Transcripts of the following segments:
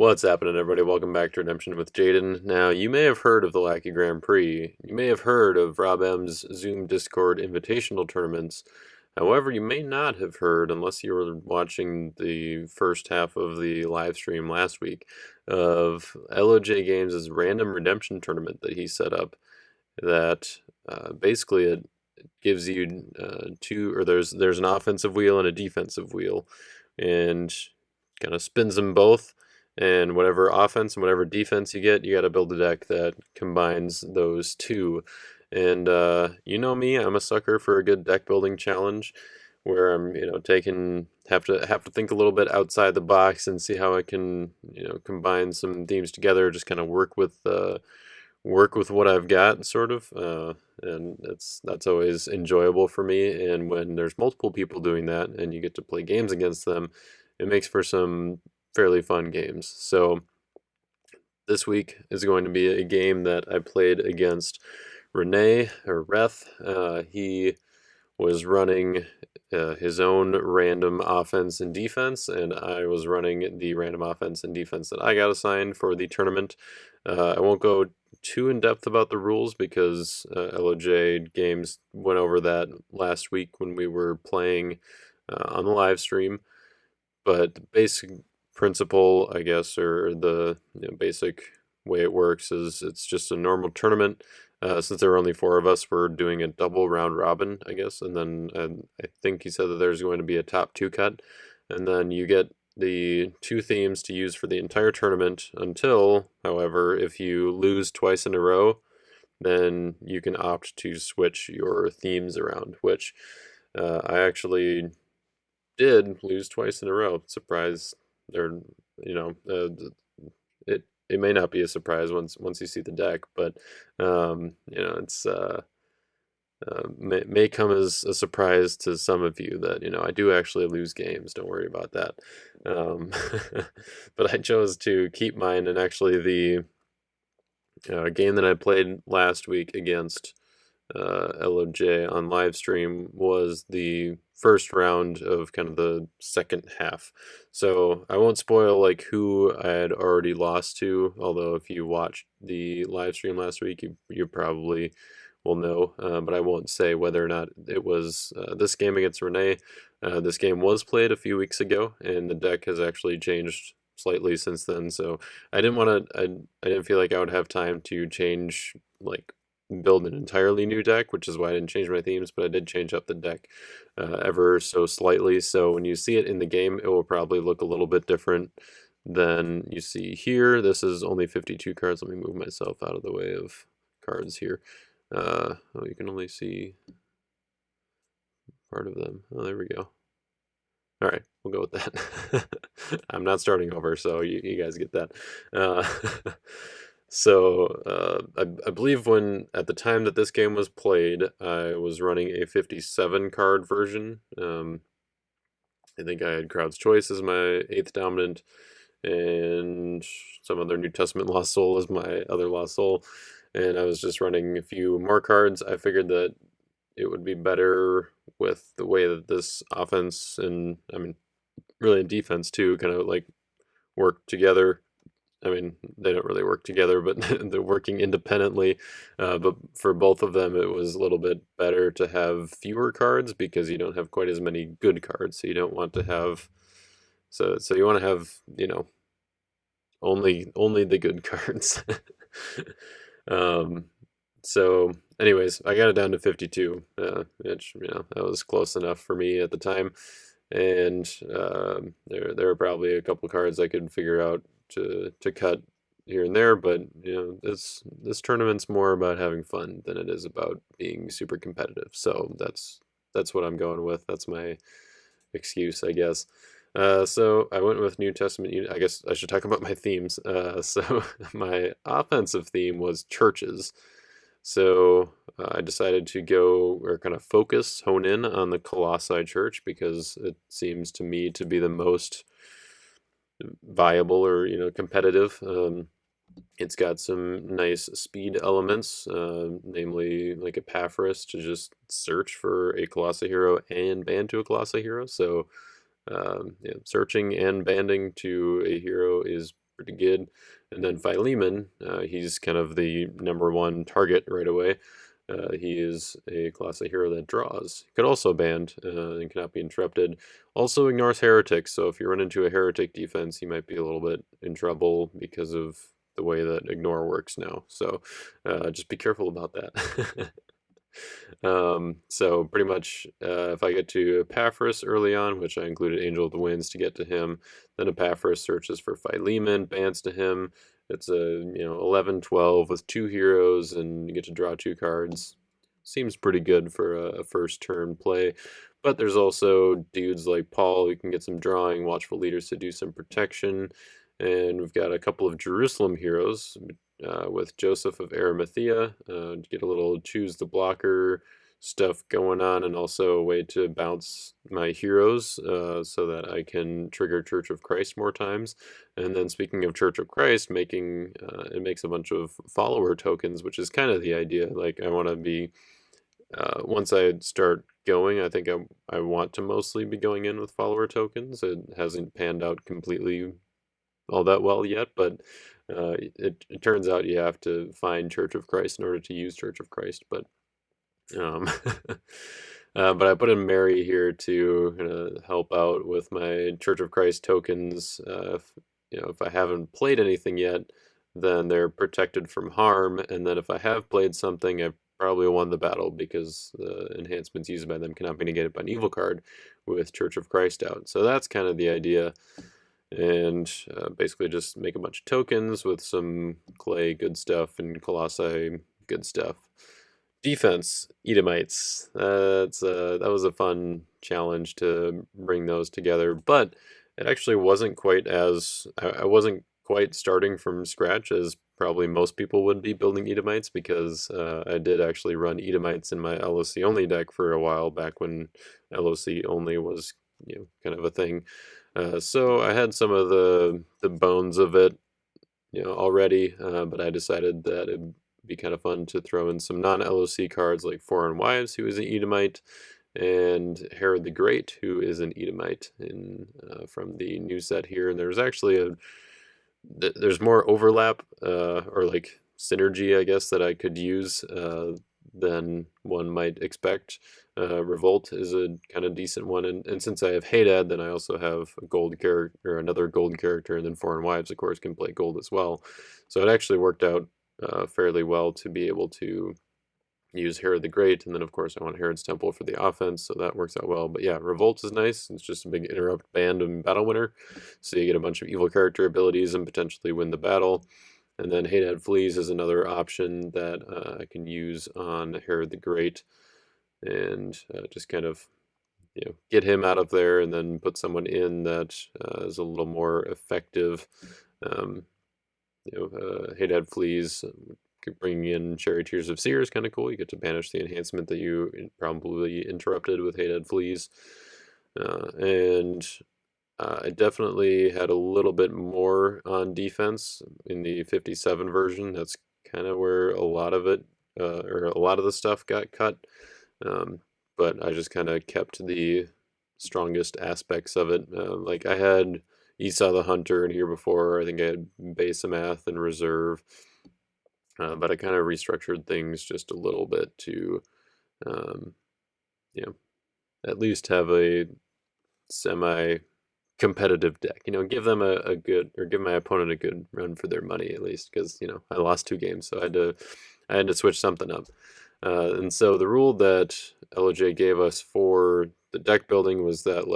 What's happening, everybody? Welcome back to Redemption with Jaden. Now, you may have heard of the Lackey Grand Prix. You may have heard of Rob M's Zoom Discord Invitational tournaments. However, you may not have heard, unless you were watching the first half of the live stream last week, of LOJ Games' random redemption tournament that he set up. That basically it gives you there's an offensive wheel and a defensive wheel, and kind of spins them both. And whatever offense and whatever defense you get, you got to build a deck that combines those two. And you know me, I'm a sucker for a good deck building challenge, where I'm have to think a little bit outside the box and see how I can combine some themes together, just kind of work with what I've got, sort of, and that's always enjoyable for me. And when there's multiple people doing that, and you get to play games against them, it makes for some fairly fun games. So this week is going to be a game that I played against René, or Reth. He was running his own random offense and defense, and I was running the random offense and defense that I got assigned for the tournament. I won't go too in depth about the rules because LOJ Games went over that last week when we were playing on the live stream. But the basic principle, I guess, or the basic way it works is it's just a normal tournament. Since there are only four of us, we're doing a double round robin, I guess, and then I think he said that there's going to be a top two cut, and then you get the two themes to use for the entire tournament until, however, if you lose twice in a row, then you can opt to switch your themes around, which I actually did lose twice in a row. Surprise, or it may not be a surprise once you see the deck, but it's may come as a surprise to some of you that I do actually lose games. Don't worry about that. But I chose to keep mine, and actually the game that I played last week against LOJ on live stream was the first round of kind of the second half. So I won't spoil like who I had already lost to, although if you watched the live stream last week, you probably will know, but I won't say whether or not it was this game against René. This game was played a few weeks ago, and the deck has actually changed slightly since then, so I didn't feel like I would have time to change, like, build an entirely new deck, which is why I didn't change my themes, but I did change up the deck ever so slightly. So when you see it in the game, it will probably look a little bit different than you see here. This is only 52 cards. Let me move myself out of the way of cards here. Oh, you can only see part of them. Oh, there we go. All right, we'll go with that. I'm not starting over, so you guys get that. So I believe at the time that this game was played, I was running a 57 card version. I think I had Crowd's Choice as my 8th dominant, and some other New Testament Lost Soul as my other Lost Soul. And I was just running a few more cards. I figured that it would be better with the way that this offense, and I mean really defense too, kind of like work together. I mean, they don't really work together, but they're working independently. But for both of them, it was a little bit better to have fewer cards because you don't have quite as many good cards. So you don't want to have, so you want to have, only the good cards. So anyways, I got it down to 52, which, that was close enough for me at the time. And there are probably a couple cards I could figure out to cut here and there, but this tournament's more about having fun than it is about being super competitive. So that's what I'm going with. That's my excuse, I guess. So I went with New Testament. I guess I should talk about my themes. So my offensive theme was churches. So I decided to go, or kind of hone in on the Colossae church, because it seems to me to be the most viable, or competitive. It's got some nice speed elements, namely like Epaphras to just search for a Colossae hero and band to a Colossae hero. So searching and banding to a hero is pretty good. And then Philemon, he's kind of the number one target right away. He is a Colossae hero that draws. Could also banned and cannot be interrupted. Also ignores heretics, so if you run into a heretic defense, you might be a little bit in trouble because of the way that ignore works now. So just be careful about that. So pretty much if I get to Epaphras early on, which I included Angel of the Winds to get to him, then Epaphras searches for Philemon, bans to him. It's a 11-12 with 2 heroes, and you get to draw 2 cards. Seems pretty good for a first turn play. But there's also dudes like Paul who can get some drawing, Watchful Leaders to do some protection, and we've got a couple of Jerusalem heroes with Joseph of Arimathea to get a little choose the blocker stuff going on, and also a way to bounce my heroes so that I can trigger Church of Christ more times. And then speaking of Church of Christ, making it makes a bunch of follower tokens, which is kind of the idea. Like I want to be once I start going, I think I want to mostly be going in with follower tokens. It hasn't panned out completely all that well yet, but it turns out you have to find Church of Christ in order to use Church of Christ. But but I put in Mary here to help out with my Church of Christ tokens. If I haven't played anything yet, then they're protected from harm, and then if I have played something, I've probably won the battle because the enhancements used by them cannot be negated by an evil card with Church of Christ out. So that's kind of the idea. And basically just make a bunch of tokens with some clay good stuff and Colossae good stuff. Defense, Edomites. That was a fun challenge to bring those together, but it actually wasn't quite as I wasn't quite starting from scratch as probably most people would be building Edomites, because I did actually run Edomites in my LOC only deck for a while back when LOC only was kind of a thing. So I had some of the bones of it, already, but I decided that it'd be kind of fun to throw in some non-LOC cards like Foreign Wives, who is an Edomite, and Herod the Great, who is an Edomite from the new set here. And there's actually there's more overlap or like synergy, I guess, that I could use than one might expect. Revolt is a kind of decent one, and since I have Hadad, then I also have a gold character, or another gold character, and then Foreign Wives, of course, can play gold as well. So it actually worked out fairly well to be able to use Herod the Great, and then of course I want Herod's Temple for the offense, so that works out well. But yeah, Revolt is nice. It's just a big interrupt band and battle winner, so you get a bunch of evil character abilities and potentially win the battle. And then Hadad Flees is another option that I can use on Herod the Great, and just kind of get him out of there, and then put someone in that is a little more effective. Hadad Flees, bringing in Charioteers of Seer is kind of cool. You get to banish the enhancement that you probably interrupted with Hadad Flees. And I definitely had a little bit more on defense in the 57 version. That's kind of where a lot of it, or a lot of the stuff got cut. But I just kind of kept the strongest aspects of it. Like I had Esau the Hunter in here before. I think I had Basemath in reserve. But I kind of restructured things just a little bit to, at least have a semi-competitive deck. Give them a good, or give my opponent a good run for their money at least, because I lost 2 games, so I had to switch something up. And so the rule that LOJ gave us for the deck building was that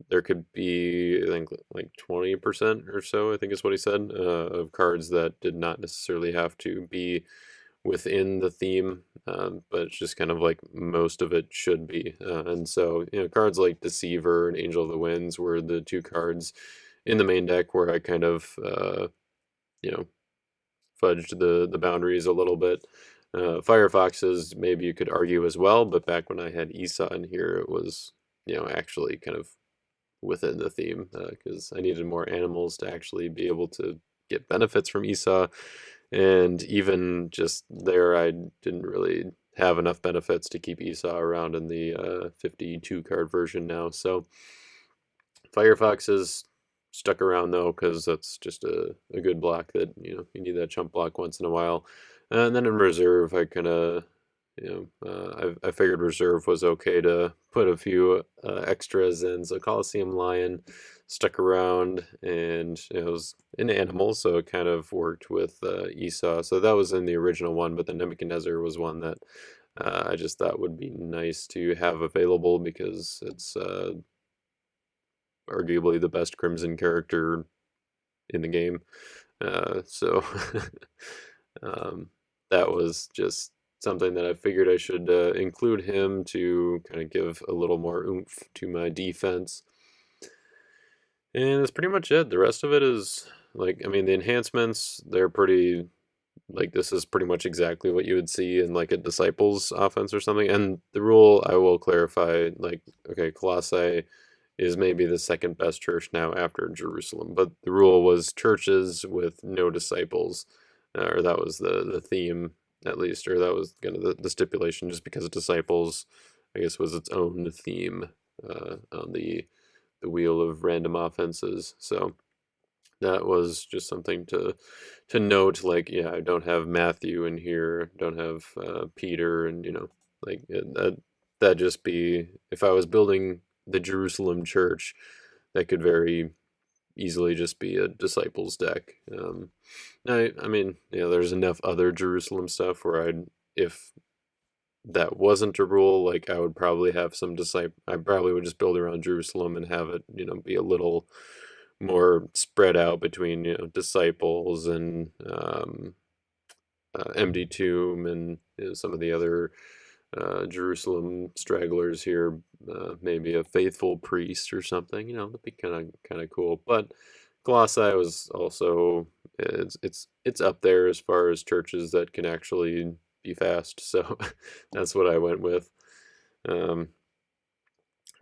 there could be, I think, like 20% or so, I think is what he said, of cards that did not necessarily have to be within the theme, but it's just kind of like most of it should be. And so, cards like Deceiver and Angel of the Winds were the 2 cards in the main deck where I kind of, fudged the boundaries a little bit. Firefoxes, maybe you could argue as well, but back when I had Esau in here, it was, actually kind of within the theme, because I needed more animals to actually be able to get benefits from Esau, and even just there I didn't really have enough benefits to keep Esau around in the 52 card version now. So Firefoxes stuck around though, because that's just a good block that, you need that chump block once in a while. And then in reserve, I kind of, I figured reserve was okay to put a few extras in. So Colosseum Lion stuck around, and it was an animal, so it kind of worked with Esau. So that was in the original one, but the Nebuchadnezzar was one that I just thought would be nice to have available because it's arguably the best Crimson character in the game. So um, that was just something that I figured I should include him to kind of give a little more oomph to my defense. And that's pretty much it. The rest of it is like, I mean, the enhancements, they're pretty, like, this is pretty much exactly what you would see in like a Disciples offense or something. And the rule, I will clarify, like, okay, Colossae is maybe the second best church now after Jerusalem, but the rule was churches with no disciples, or that was the theme at least, or that was kind of the stipulation, just because disciples, I guess, was its own theme on the wheel of random offenses. So that was just something to note. Like, yeah, I don't have Matthew in here, don't have Peter, and like that just be, if I was building the Jerusalem church, that could very easily just be a disciples deck. I mean, there's enough other Jerusalem stuff where if that wasn't a rule, like I would probably have some I probably would just build around Jerusalem and have it, be a little more spread out between, disciples and MD Tomb and some of the other Jerusalem stragglers here, maybe a faithful priest or something. That'd be kind of cool. But Colossae was also, it's up there as far as churches that can actually be fast. So that's what I went with.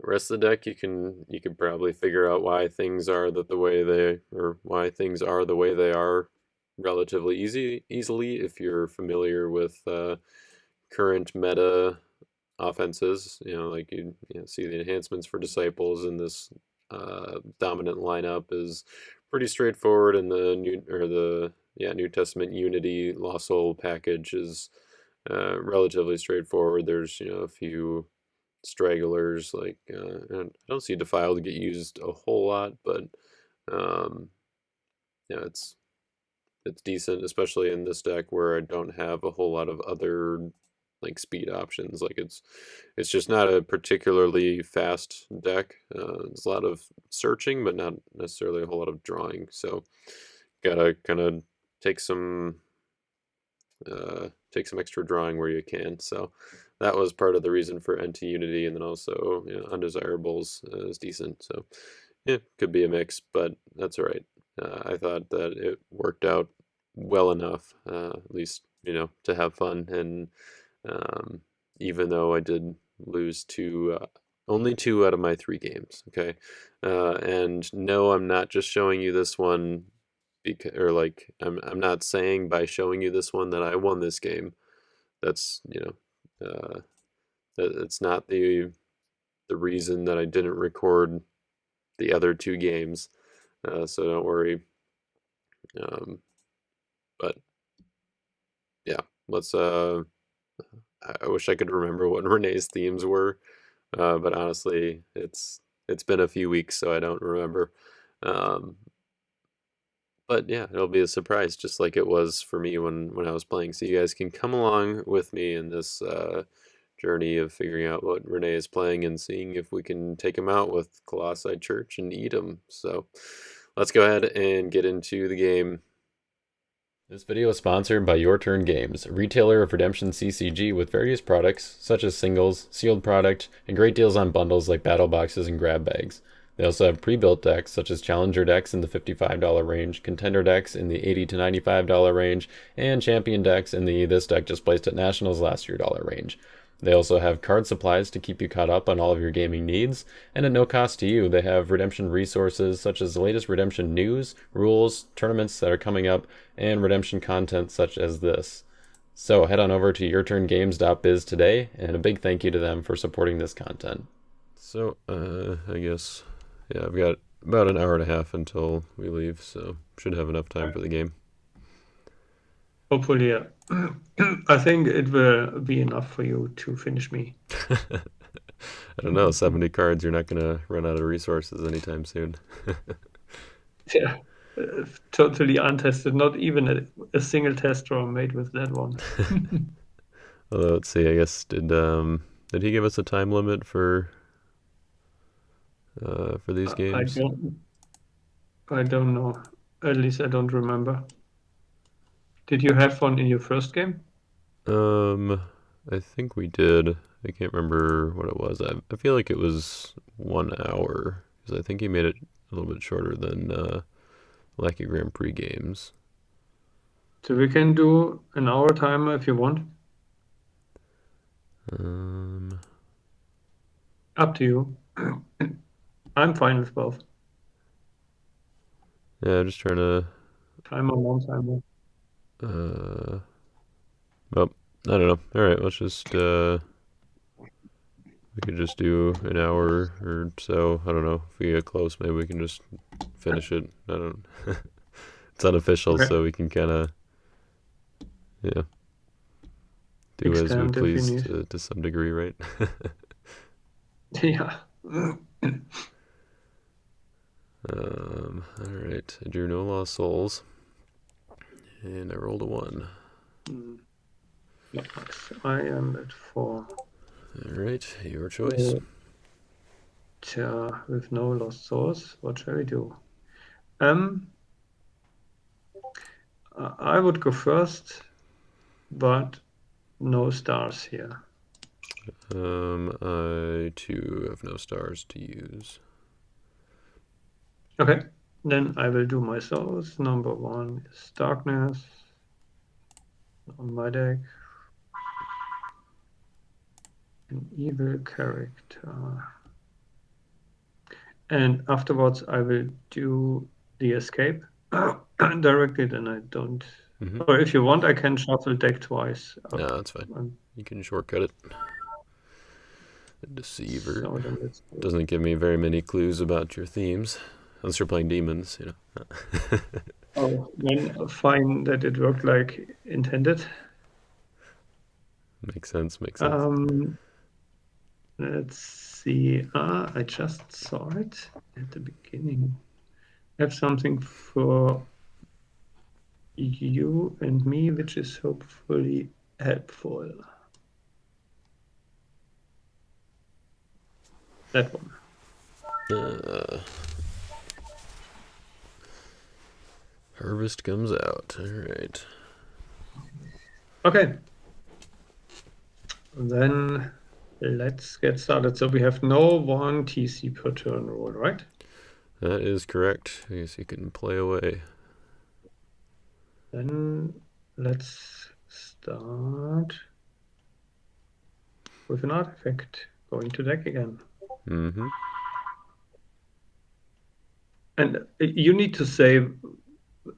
Rest of the deck, you could probably figure out why things are why things are the way they are relatively easily if you're familiar with current meta offenses. Like you see the enhancements for disciples, and this dominant lineup is pretty straightforward, and the New Testament Unity Lost Soul package is relatively straightforward. There's a few stragglers, like I don't see Defiled get used a whole lot, but it's decent, especially in this deck where I don't have a whole lot of other like speed options. Like it's just not a particularly fast deck. There's a lot of searching, but not necessarily a whole lot of drawing. So gotta kind of take some extra drawing where you can. So that was part of the reason for NT Unity, and then also Undesirables is decent. So yeah, could be a mix, but that's all right. I thought that it worked out well enough, at least to have fun. And even though I did lose only 2 out of my 3 games, okay, and no, I'm not just showing you this one because, or like I'm not saying by showing you this one that I won this game. That's it's not the reason that I didn't record the other 2 games. So don't worry. But yeah, let's I wish I could remember what Renee's themes were, but honestly, it's been a few weeks, so I don't remember. But yeah, it'll be a surprise, just like it was for me when I was playing. So you guys can come along with me in this journey of figuring out what Renee is playing and seeing if we can take him out with Colossae Church and eat him. So let's go ahead and get into the game. This video is sponsored by Your Turn Games, a retailer of Redemption CCG with various products, such as singles, sealed product, and great deals on bundles like battle boxes and grab bags. They also have pre-built decks, such as Challenger decks in the $55 range, Contender decks in the $80 to $95 range, and Champion decks in the this deck just placed at Nationals last year dollar range. They also have card supplies to keep you caught up on all of your gaming needs, and at no cost to you, they have Redemption resources such as the latest Redemption news, rules, tournaments that are coming up, and Redemption content such as this. So head on over to yourturngames.biz today, and a big thank you to them for supporting this content. So, I guess, yeah, I've got about an hour and a half until we leave, so should have enough time for the game. Hopefully, yeah. I think it will be enough for you to finish me. I don't know, 70 cards, you're not going to run out of resources anytime soon. Yeah, totally untested. Not even a single test draw made with that one. Although, let's see, I guess, did he give us a time limit for these I games? don't know. At least I don't remember. Did you have one in your first game? I think we did. I can't remember what it was. I feel like it was 1 hour, because I think he made it a little bit shorter than Lucky Grand Prix games. So we can do an hour timer if you want. Um, Up to you. I'm fine with both. yeah, I'm just trying to. Timer, non-timer. Well, I don't know. All right, let's just. We could just do an hour or so. I don't know. If we get close, maybe we can just finish it. I don't. It's unofficial, Okay. so we can kind of, yeah, do as we Extend if you please need. to some degree, right? Yeah. All right. I drew no lost souls, and I rolled a 1. Nice. I am at 4. All right, your choice. With no lost souls, what shall we do? I would go first, but no stars here. I too have no stars to use. Okay, then I will do my souls. Number 1 is darkness on my deck. An evil character. And afterwards I will do the escape directly, then I don't. Mm-hmm. Or if you want, I can shuffle deck twice. No, that's fine. You can shortcut it. The Deceiver So then let's do doesn't give me very many clues about your themes, unless you're playing demons, you know. Oh, then fine that it worked like intended. Makes sense. Makes sense. Let's see. I just saw it at the beginning. I have something for you and me, which is hopefully helpful. That one. Harvest comes out. All right. Okay. Then let's get started. So we have no 1 TC per turn rule, right? That is correct. I guess you can play away. Then let's start with an artifact. Going to deck again. Mm-hmm. And you need to say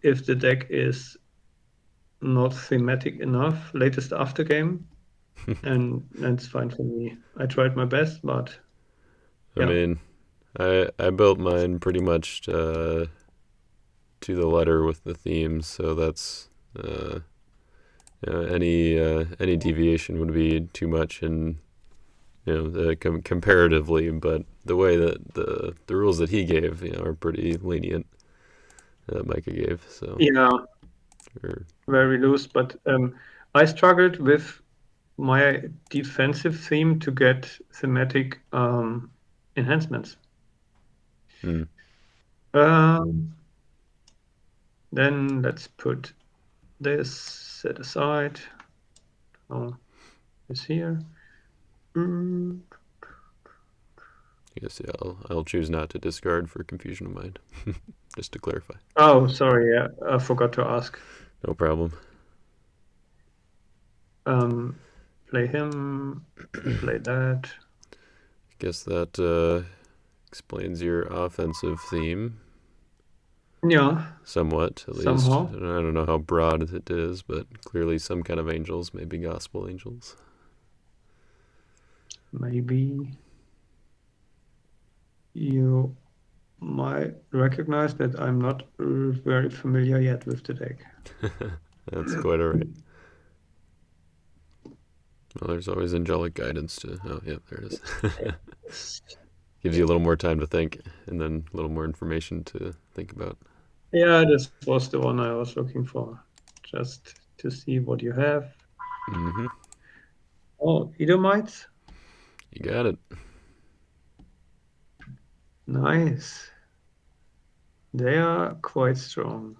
if the deck is not thematic enough, latest after game, and that's fine for me. I tried my best, but I mean, I built mine pretty much to the letter with the themes, so that's any deviation would be too much, and comparatively. But the way that the rules that he gave, are pretty lenient. That Micah gave, so yeah, sure. very loose. But I struggled with my defensive theme to get thematic enhancements. Then let's put this set aside. Oh, it's here. I guess I'll choose not to discard for confusion of mind, just to clarify. Oh, sorry, yeah, I forgot to ask. No problem. Play him, play that. I guess that explains your offensive theme. Yeah. Somewhat, at least. Somehow. I don't know how broad it is, but clearly some kind of angels, maybe gospel angels. Maybe you might recognize that I'm not very familiar yet with the deck. That's quite alright. Well, there's always angelic guidance to. Oh, yeah, there it is. Gives you a little more time to think, and then a little more information to think about. Yeah, this was the one I was looking for, just to see what you have. Mm-hmm. Oh, Edomites? You got it. Nice. They are quite strong.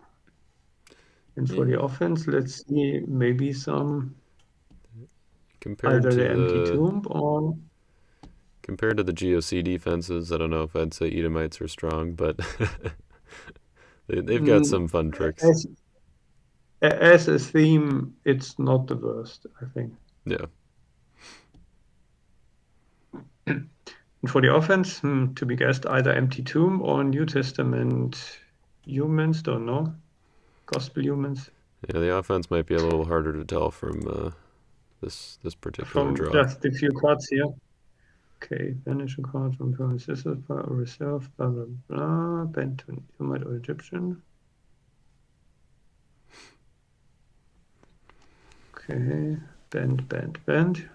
And for the Yeah. offense, let's see, maybe some Compared either to the empty the tomb or compared to the GOC defenses, I don't know if I'd say Edomites are strong, but they've got mm, some fun tricks. as as a theme, it's not the worst, I think. Yeah. And for the offense, to be guessed, either empty tomb or New Testament humans, don't know. Gospel humans. Yeah, the offense might be a little harder to tell from this particular From draw. just a few cards here. Okay, banish a card from permanent reserve, blah blah blah. Bend to Edomite or Egyptian. Okay, bend.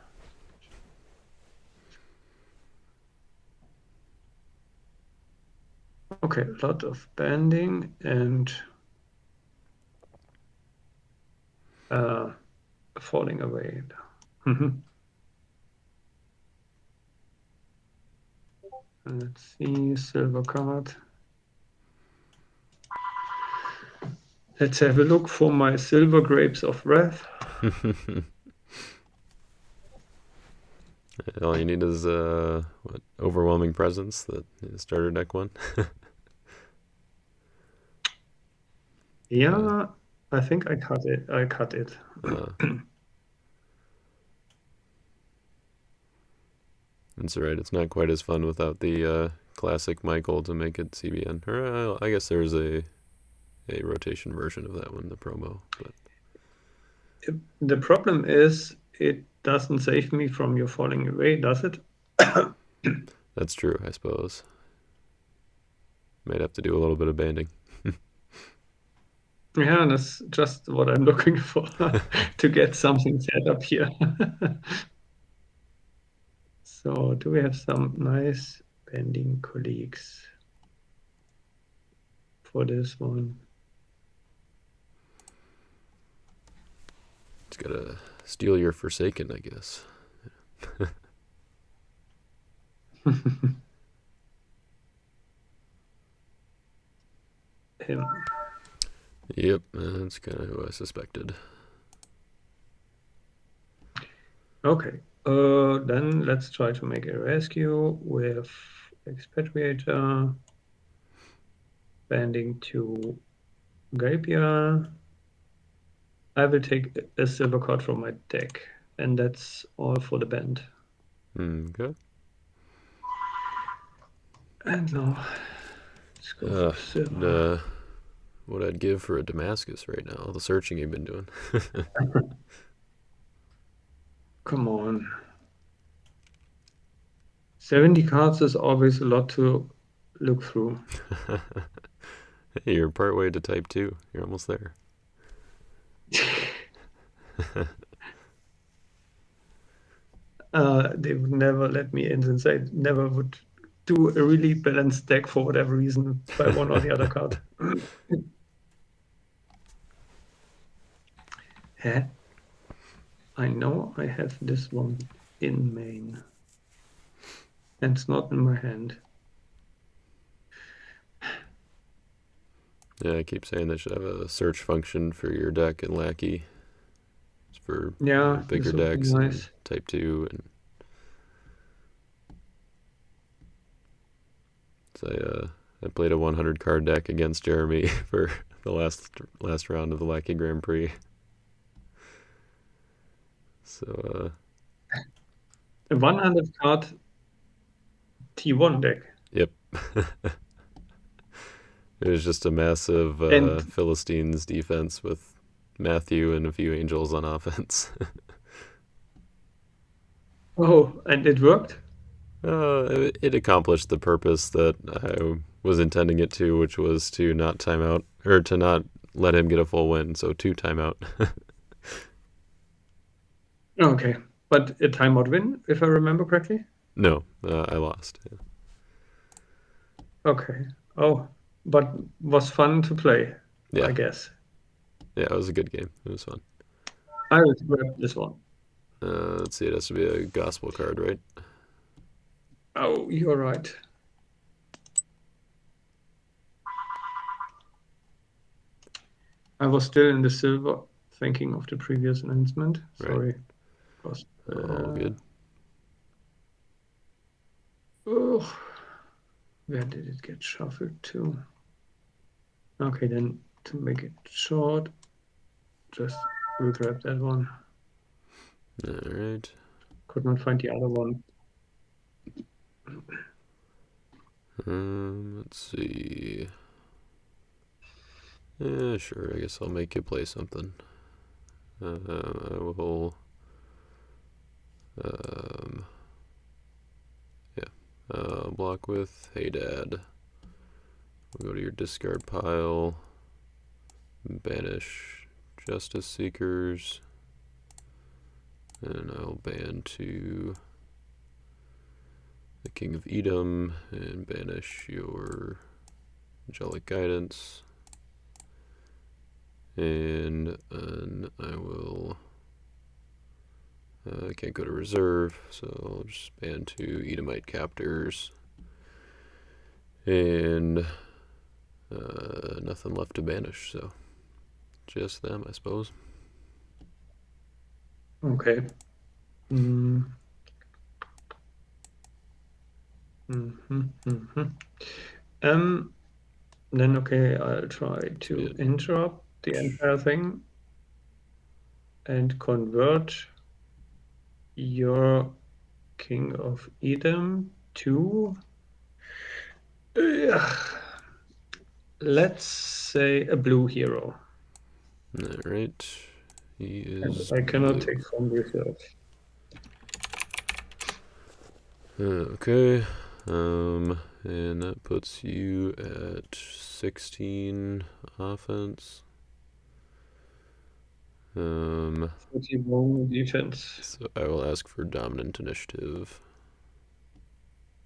Okay, a lot of bending and falling away. Let's see, silver card. Let's have a look for my silver grapes of Reth. All you need is what, overwhelming presence, that starter deck one. Yeah, I think I cut it. Uh, that's right. It's not quite as fun without the classic Michael to make it CBN. Or I guess there's a rotation version of that one, the promo. But The problem is it doesn't save me from you falling away, does it? that's true, I suppose. Might have to do a little bit of banding. Yeah, that's just what I'm looking for to get something set up here. So, do we have some nice bending colleagues for this one? It's gotta steal your Forsaken, I guess. Him. Yep, that's kind of who I suspected. Okay, then let's try to make a rescue with expatriator, bending to Gapier. I will take a silver card from my deck, and that's all for the bend. Okay. And now let's go for silver. What I'd give for a Damascus right now, all the searching you've been doing. Come on. 70 cards is always a lot to look through. Hey, you're partway to Type 2. You're almost there. They would never let me in since I never would do a really balanced deck for whatever reason by one or the other card. I know I have this one in main. And it's not in my hand. Yeah, I keep saying they should have a search function for your deck in Lackey. It's for Yeah, bigger this would be decks nice. and Type 2. And so I played a 100 card deck against Jeremy for the last round of the Lackey Grand Prix. So A 100 card T1 deck. yep. It was just a massive And Philistines defense with Matthew and a few angels on offense. oh, and it worked? It accomplished the purpose that I was intending it to, which was to not time out, or to not let him get a full win, so 2 timeout. Okay, but a timeout win, if I remember correctly? No, I lost. Yeah. Okay. Oh, but was fun to play, Yeah, I guess. yeah, it was a good game. It was fun. I will grab this one. Let's see, it has to be a gospel card, right? Oh, you're right. I was still in the silver, thinking of the previous announcement. Right. Sorry. Was, All good. oh, where did it get shuffled to? Okay, then to make it short, just regrab that one. All right. Could not find the other one. Let's see. Yeah, sure. I guess I'll make you play something. I will. Um, block with Hey Dad. We'll go to your discard pile. Banish Justice Seekers. And I'll ban to the King of Edom and banish your Angelic Guidance. And then I will. I can't go to reserve, so I'll just ban 2 Edomite captors. And nothing left to banish, so just them, I suppose. Okay. Mm. Mm-hmm, mm-hmm. Then okay, I'll try to interrupt the entire thing and convert your King of Edom to, let's say, a blue hero. Alright. He is I cannot blue. take from reserve. Okay. And that puts you at 16 offense. 41 defense. So I will ask for dominant initiative.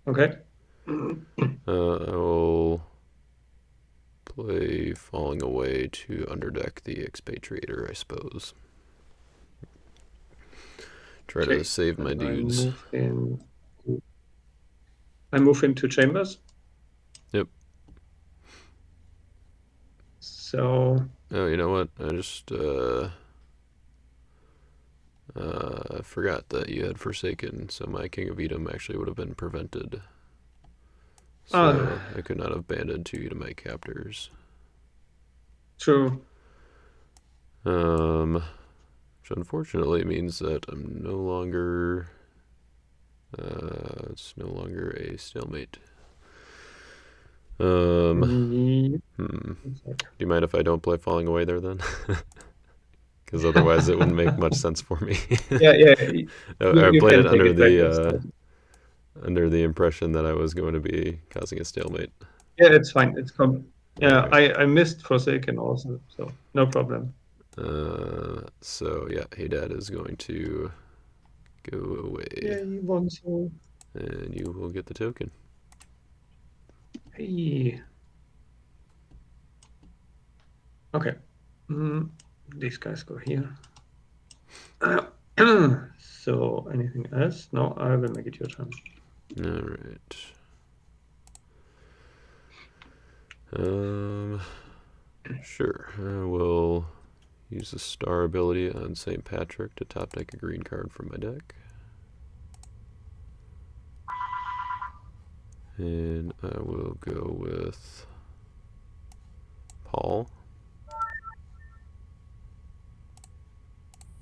Okay. I will play Falling Away to underdeck the Expatriator, I suppose. Try to save my dudes. I move into chambers. Yep. So. Oh, you know what? I just forgot that you had Forsaken, so my King of Edom actually would have been prevented. So I could not have banded 2 Edomite captors. True. Which unfortunately means that I'm no longer. It's no longer a stalemate. Do you mind if I don't play Falling Away there then? Because otherwise it wouldn't make much sense for me. Yeah. I played it under the impression that I was going to be causing a stalemate. Yeah, it's fine. Yeah, okay. I missed Forsaken also, so no problem. So yeah, Hey Dad is going to go away. Yeah, you want to. And you will get the token. Hey. Okay. These guys go here. So anything else? No, I will make it your turn. All right. Sure. I will use the star ability on St. Patrick to top deck a green card from my deck. And I will go with Paul.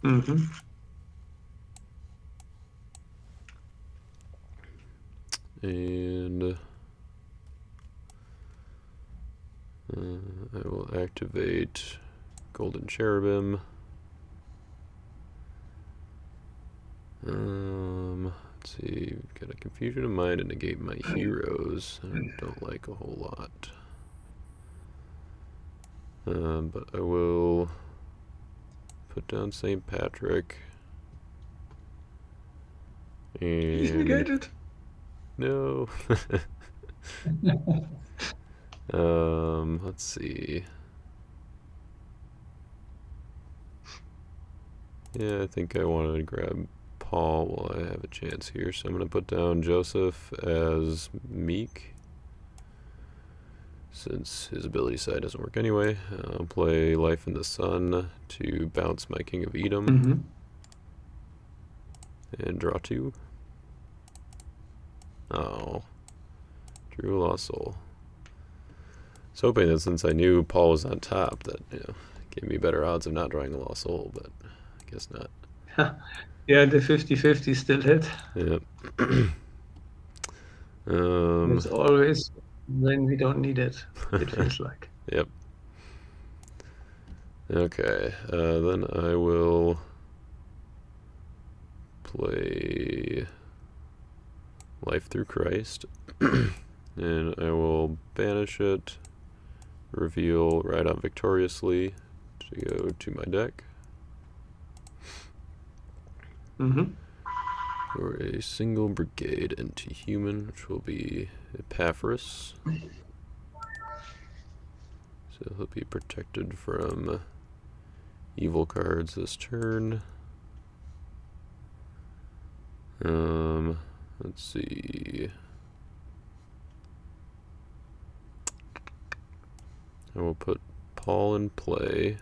Mm-hmm. And I will activate Golden Cherubim. Let's see, got a confusion of mind and negate my heroes. I don't like a whole lot. But I will put down St. Patrick. He's And negated. no. Let's see. Yeah, I think I wanted to grab Paul while I have a chance here, so I'm going to put down Joseph as Meek, since his ability side doesn't work anyway. I'll play Life in the Sun to bounce my King of Edom and draw 2. Oh, drew a lost soul. I was hoping that since I knew Paul was on top, that gave me better odds of not drawing a lost soul, but I guess not. Yeah, the 50-50 still hit. Yep. It's always when we don't need it, it feels like. Yep. Okay, then I will play Life Through Christ, and I will banish it, reveal Ride Out Victoriously to go to my deck. For a single brigade anti-human, which will be Epaphras. So he'll be protected from evil cards this turn. Let's see. I will put Paul in play.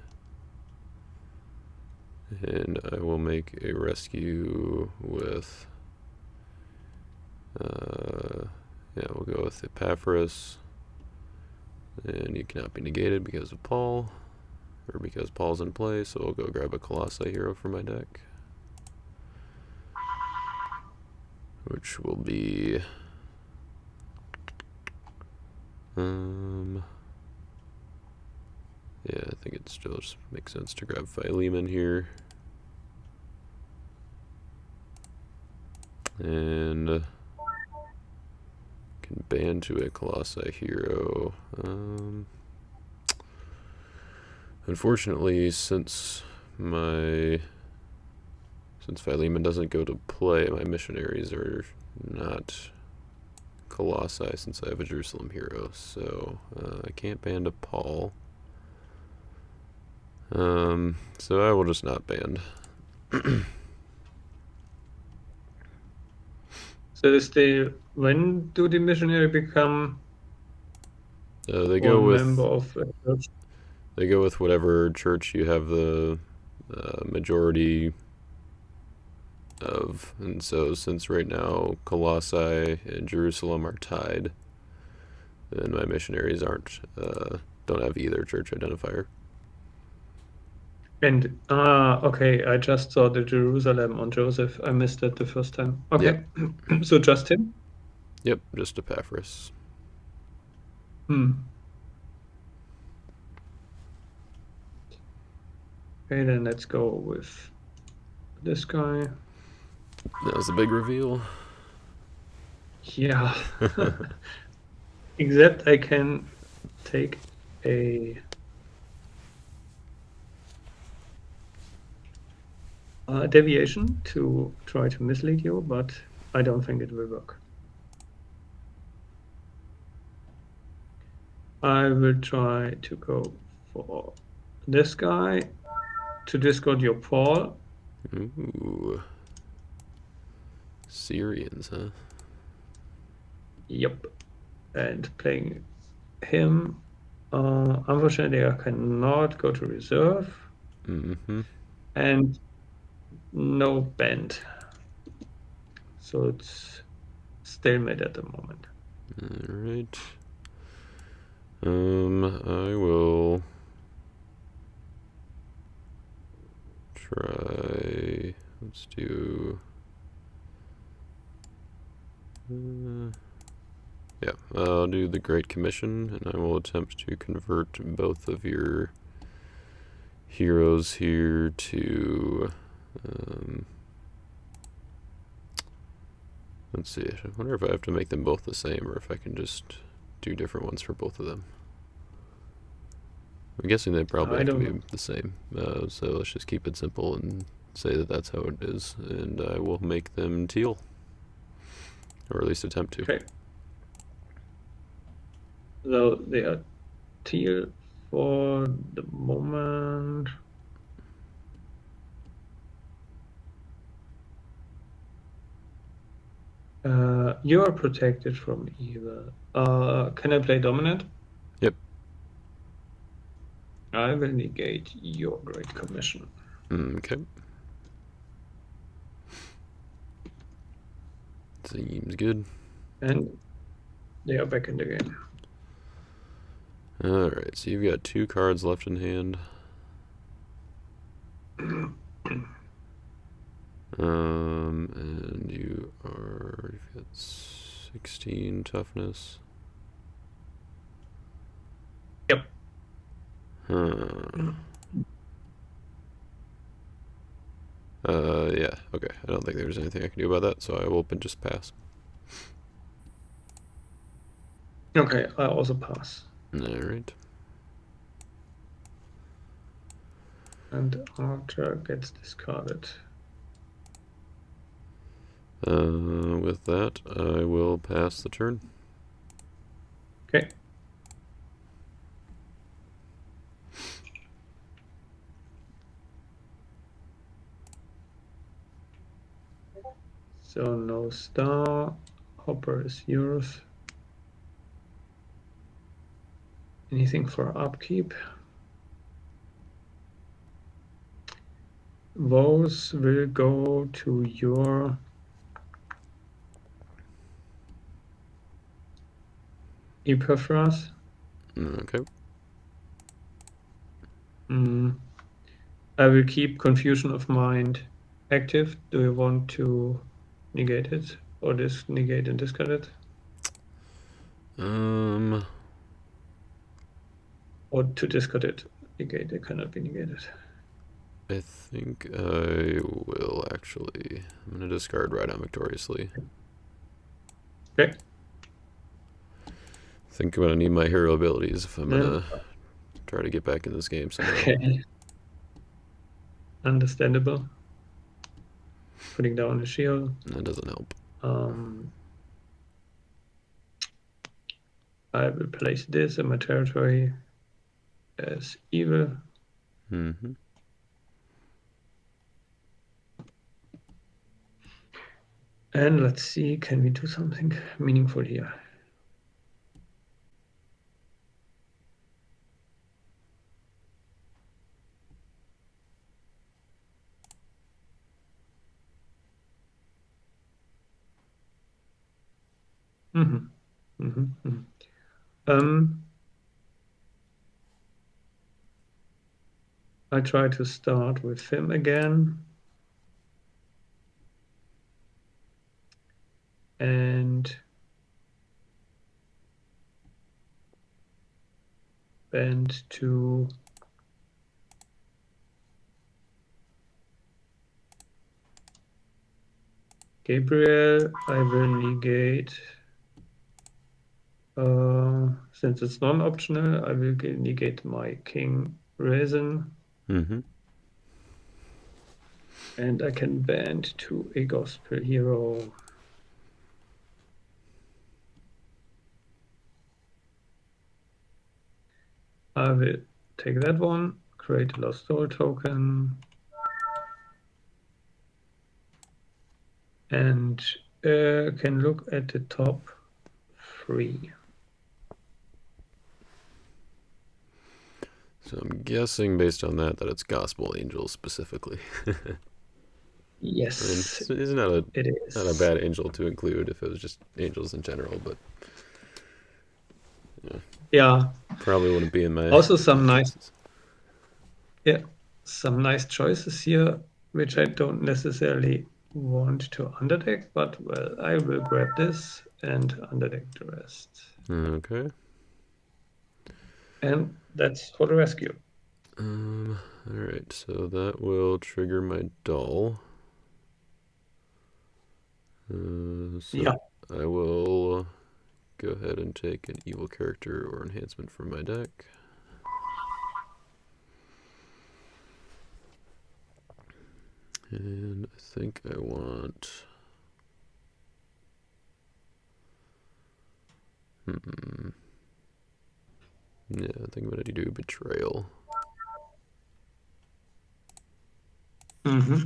And I will make a rescue with, we'll go with Epaphras. And he cannot be negated because of Paul, or because Paul's in play, so we'll go grab a Colossae hero for my deck. Which will be, yeah, I think it still just makes sense to grab Philemon here. And can ban to a Colossae hero. Unfortunately, since Philemon doesn't go to play, my missionaries are not Colossae since I have a Jerusalem hero, so I can't ban to Paul. So I will just not ban. So when do the missionary become They go one with member of a church? They go with whatever church you have the majority of, and so since right now Colossae and Jerusalem are tied, then my missionaries don't have either church identifier. And okay, I just saw the Jerusalem on Joseph. I missed it the first time. Okay, so just him? Yep, just Epaphras. Okay, then let's go with this guy. That was the big reveal. Yeah. Except I can take a deviation to try to mislead you, but I don't think it will work. I will try to go for this guy to discard your Paul. Ooh. Syrians, huh? Yep. And playing him. Unfortunately, I cannot go to reserve. And no bend. So it's stalemate at the moment. Alright. I will try. Let's do. Yeah, I'll do the Great Commission, and I will attempt to convert both of your heroes here to Let's see. I wonder if I have to make them both the same or if I can just do different ones for both of them. I'm guessing they probably I have to don't be know. the same. So let's just keep it simple and say that that's how it is. And I will make them teal. Or at least attempt to. Okay. So they are teal for the moment. You are protected from evil. Can I play dominant? Yep. I will negate your Great Commission. Okay. Seems good. And they are back in the game. Alright, so you've got 2 cards left in hand. And you've got 16 toughness. Yep. Yeah, okay. I don't think there's anything I can do about that, so I will just pass. Okay, I also pass. Alright. And Archer gets discarded. With that, I will pass the turn. Okay. So no star. Hopper is yours. Anything for upkeep? Those will go to your Epiphras. Okay. I will keep Confusion of Mind active. Do you want to negate it or negate and discard it? Or to discard it, negate it cannot be negated. I think I will actually. I'm going to discard Ride On Victoriously. Okay. I think I'm going to need my hero abilities if I'm going to try to get back in this game somehow. Okay. Understandable. Putting down a shield. That doesn't help. I will place this in my territory as evil. Mm-hmm. And let's see, can we do something meaningful here? I try to start with him again. And bend to Gabriel. I will negate. Since it's non-optional, I will negate my King Resin. Mm-hmm. And I can bend to a Gospel Hero. I will take that one, create a Lost Soul token, and can look at the top 3. So I'm guessing based on that it's Gospel Angels specifically. Yes, I mean, it's not it is. not a bad angel to include if it was just angels in general, but yeah, probably wouldn't be in my also some choices. some nice choices here, which I don't necessarily want to underdeck, but well, I will grab this and underdeck the rest. Okay. And that's for the rescue. Alright, so that will trigger my doll. So Yeah. I will go ahead and take an evil character or enhancement from my deck. And I think I want... Yeah, I think I'm going to do Betrayal. Mm-hmm.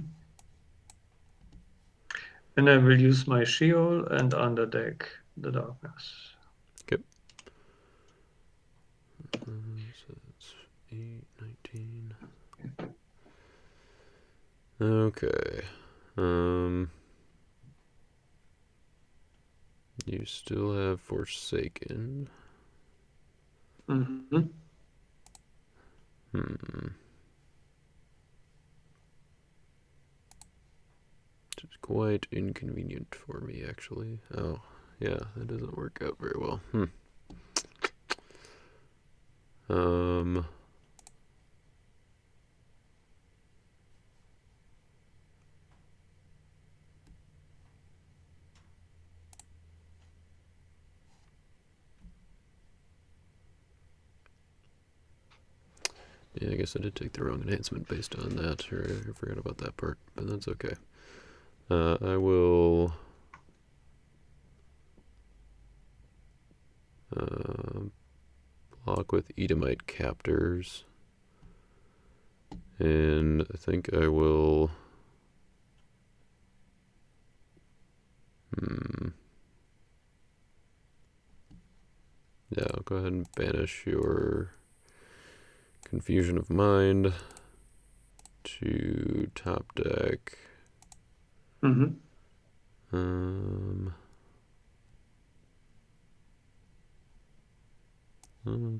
And I will use my Sheol and underdeck the darkness. Okay. So that's 8, 19. Okay. You still have Forsaken. Mm-hmm. Which is quite inconvenient for me, actually. Oh, yeah, that doesn't work out very well. Yeah, I guess I did take the wrong enhancement based on that, or I forgot about that part, but that's okay. I will block with Edomite captors, and I think I will... Yeah, I'll go ahead and banish your Confusion of Mind to top deck. Mm-hmm.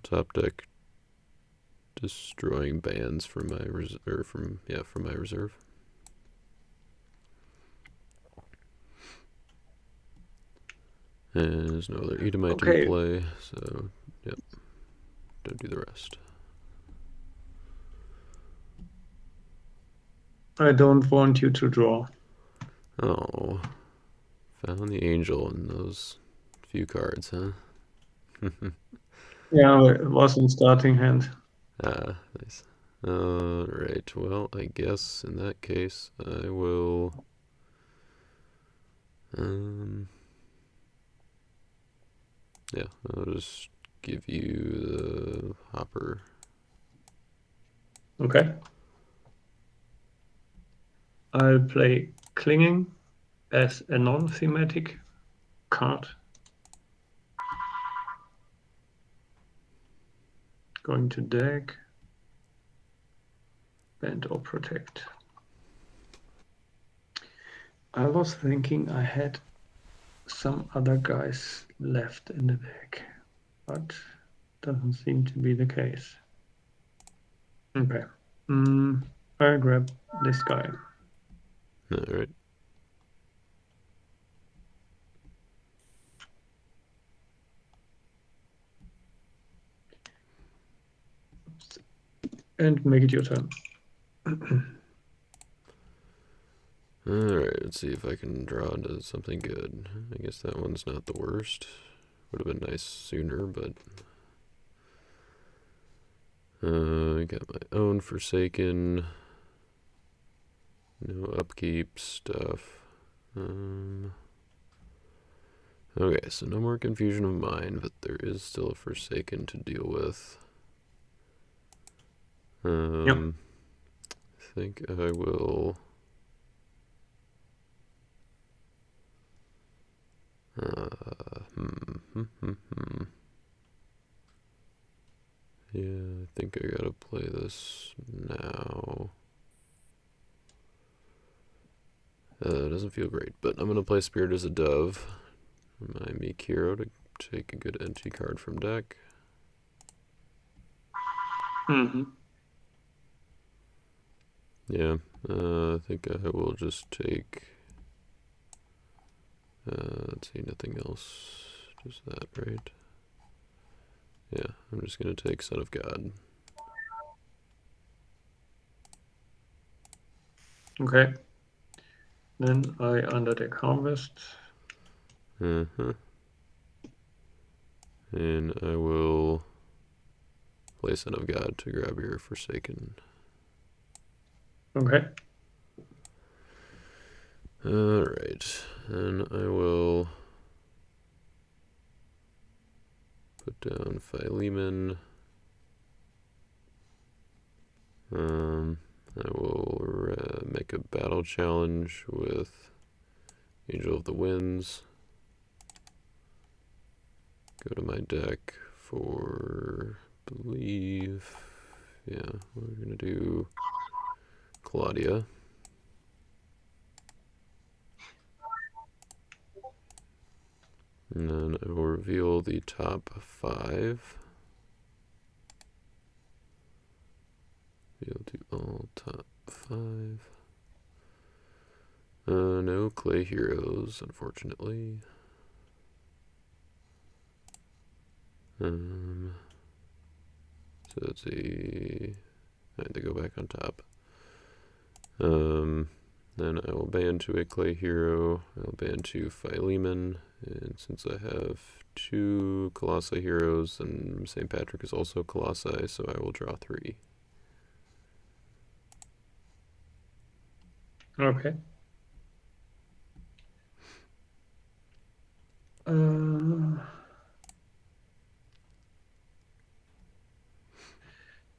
Top deck, destroying bands from my from my reserve. And there's no other Edomite in play, so yep, don't do the rest. I don't want you to draw. Oh, found the angel in those few cards, huh? Yeah, it was in starting hand. Ah, nice. Alright, well, I guess in that case I will... yeah, I'll just give you the hopper. Okay. I'll play Clinging as a non-thematic card. Going to deck. Bend or protect. I was thinking I had some other guys left in the deck, but doesn't seem to be the case. Okay. I'll grab this guy. Alright. And make it your turn. Alright, let's see if I can draw into something good. I guess that one's not the worst. Would have been nice sooner, but... I got my own Forsaken. No upkeep stuff. Okay, so no more Confusion of Mind, but there is still a Forsaken to deal with. Yep. I think I will... Yeah, I think I gotta play this now. It doesn't feel great, but I'm gonna play Spirit as a Dove. My Meek Hero to take a good NT card from deck. Yeah, I think I will just take... let's see, nothing else. Just that, right? Yeah, I'm just gonna take Son of God. Okay. Then I underdeck Harvest. Uh-huh. And I will play Son of God to grab your Forsaken. Okay. Alright. And I will put down Philemon. I will make a battle challenge with Angel of the Winds. Go to my deck for, I believe, yeah, we're going to do Claudia. And then I will reveal the top 5. We'll do all top 5. No clay heroes, unfortunately. So it's I had to go back on top. Then I will ban 2 a clay hero. I'll ban 2 Philemon. And since I have 2 Colossae heroes, and St. Patrick is also Colossae, so I will draw 3. Okay.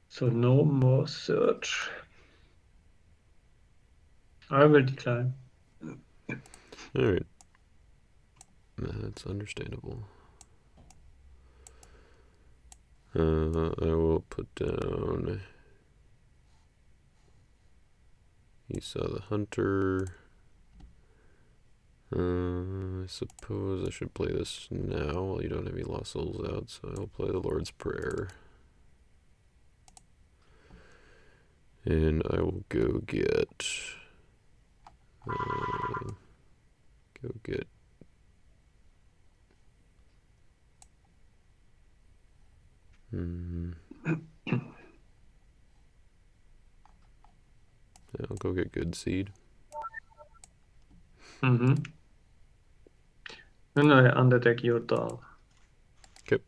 So no more search. I will decline. Alright. That's understandable. I will put down Esau the Hunter. I suppose I should play this now while you don't have any Lost Souls out, so I'll play the Lord's Prayer. And I will go get... I'll go get Good Seed. Mm-hmm. And I underdeck your Dahl. Okay.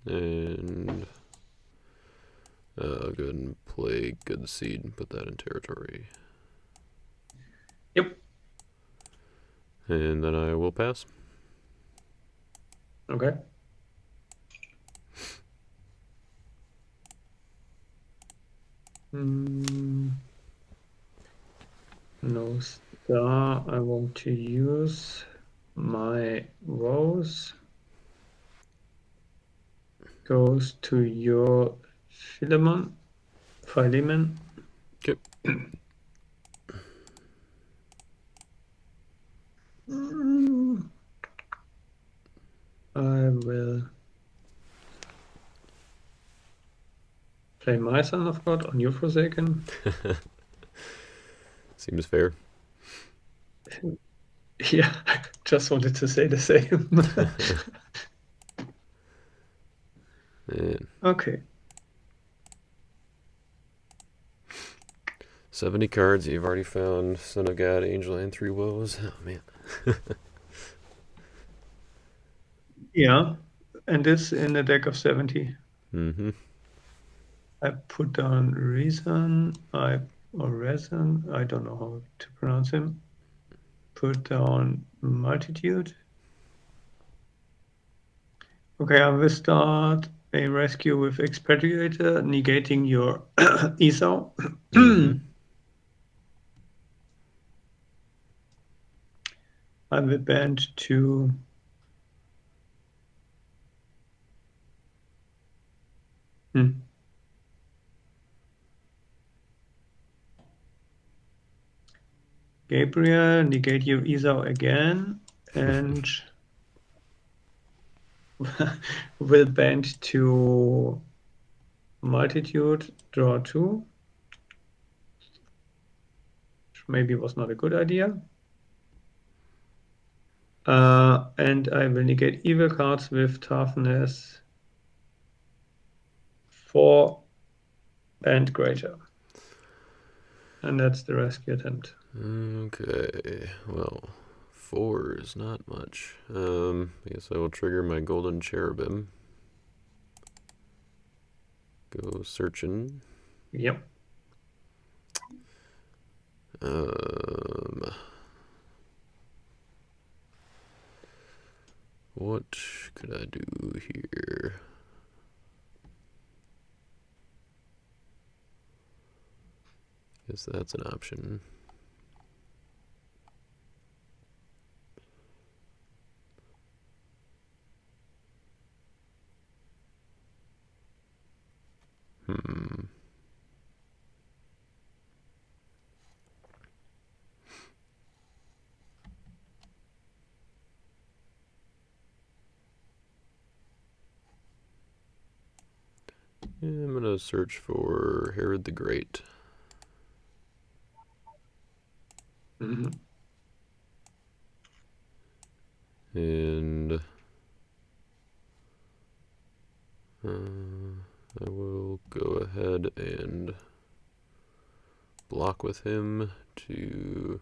And I'll go ahead and play Good Seed and put that in territory. Yep. And then I will pass. Okay. No star. I want to use my rose. Goes to your Philemon. Okay. I will play my Son of God on your Forsaken. Seems fair. Yeah, just wanted to say the same. Okay. 70 cards. You've already found Son of God, Angel, and 3 Woes. Oh, man. Yeah, and this in a deck of 70. Mm-hmm. I put down Reason, or Reason, I don't know how to pronounce him. Put down Multitude. Okay, I will start a rescue with Expatriator, negating your Esau. I will band to Gabriel, negate your Esau again, and will band to Multitude, draw 2. Which maybe was not a good idea. And I will negate evil cards with toughness 4 and greater. And that's the rescue attempt. Okay, well, 4 is not much. I guess I will trigger my golden cherubim. Go searching. Yep. What could I do here? Guess that's an option. Yeah, I'm gonna search for Herod the Great. Mm-hmm. And I will go ahead and block with him to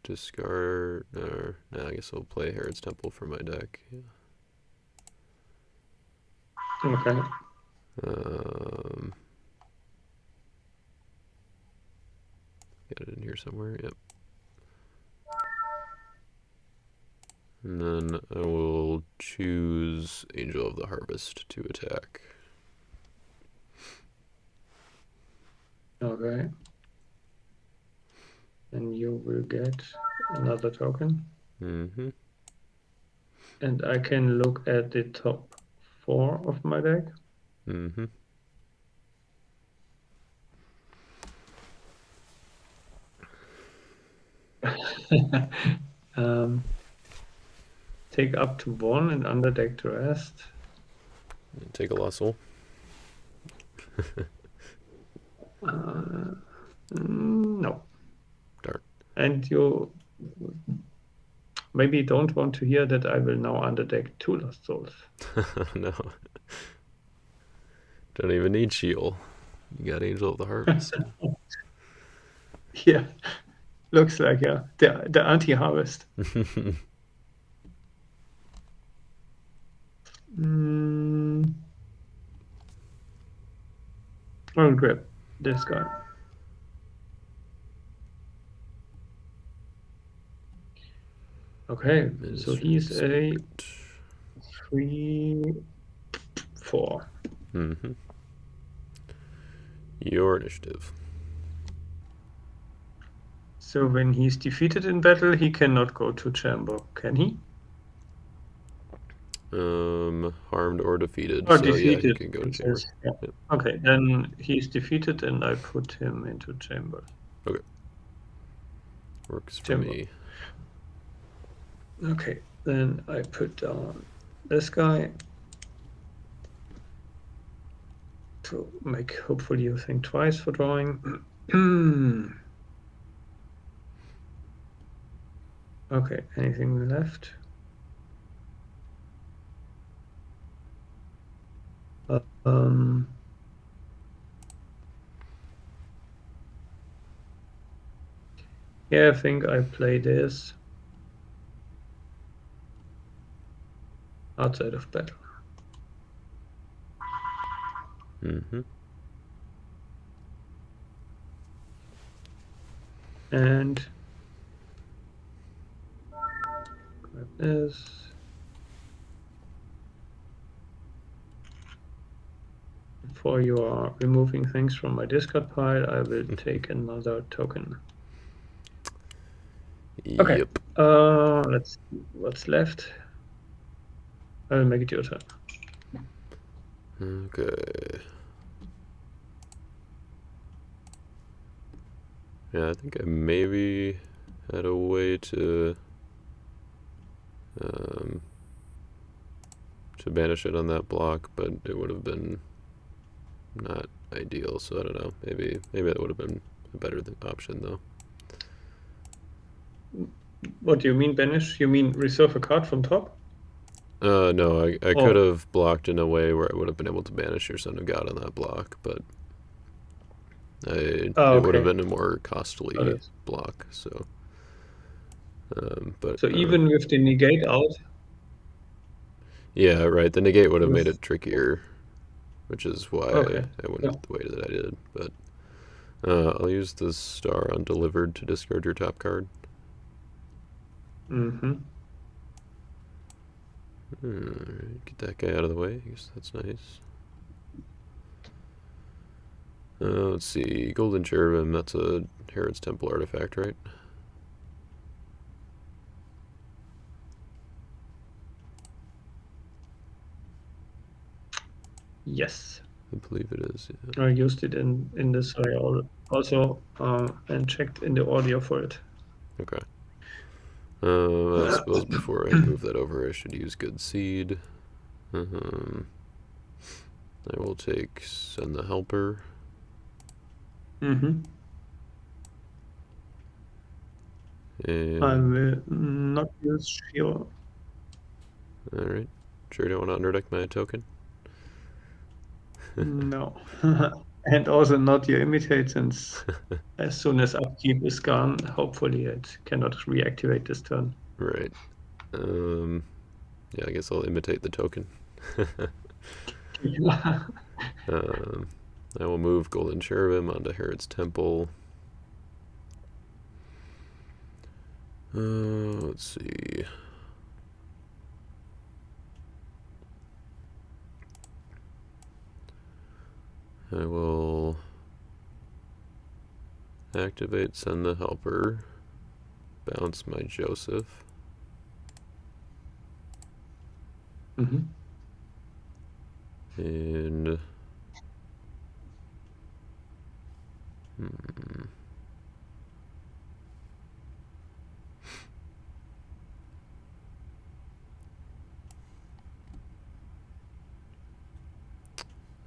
discard. I guess I'll play Herod's Temple for my deck. Yeah. Okay. Get it in here somewhere. Yep. And then I will choose Angel of the Harvest to attack. Okay. And you will get another token. Mm-hmm. And I can look at the top 4 of my deck. Mm-hmm. Take up to 1 and underdeck the rest. Take a Lussel. No. Darn. And you maybe don't want to hear that I will now underdeck 2 Lost Souls. No. Don't even need Sheol. You got Angel of the Harvest. Yeah. Looks like, yeah. The anti-harvest. I'll grab this guy. Okay, so he's a 3/4. Mm-hmm. Your initiative. So when he's defeated in battle, he cannot go to chamber, can he? Harmed or defeated. Or so defeated. Yeah, he can go to chamber. Yeah. Yep. Okay, then he's defeated and I put him into chamber. Okay. Works for me. Okay, then I put down this guy to make hopefully you think twice for drawing. Okay, anything left? Yeah, I think I play this outside of battle. Mm-hmm. And grab this. Before you are removing things from my discard pile, I will take another token. Okay. Yep. Let's see what's left. I will make it your turn. Okay. Yeah, I think I maybe had a way to banish it on that block, but it would have been not ideal. So I don't know. Maybe that would have been a better option though. What do you mean banish? You mean reserve a card from top? No, I could have blocked in a way where I would have been able to banish your Son of God on that block, but it would have been a more costly block. So But So even with the negate out, yeah, right. The negate would have made with it trickier, which is why okay, I went yeah, the way that I did. But I'll use the star undelivered to discard your top card. Alright, get that guy out of the way. I guess that's nice. Let's see. Golden Cherubim, that's a Herod's Temple artifact, right? yes, I believe it is, yeah. I used it in this. I also and checked in the audio for it. Okay. I suppose before I move that over, I should use Good Seed. I will take Send the Helper. I And will not use Shiro. alright. Sure, don't want to underdeck my token? No. And also not your imitate, since as soon as upkeep is gone, hopefully it cannot reactivate this turn. Right. Yeah, I guess I'll imitate the token. um, I will move Golden Cherubim onto Herod's Temple. Let's see. I will activate Send the Helper, bounce my Joseph, and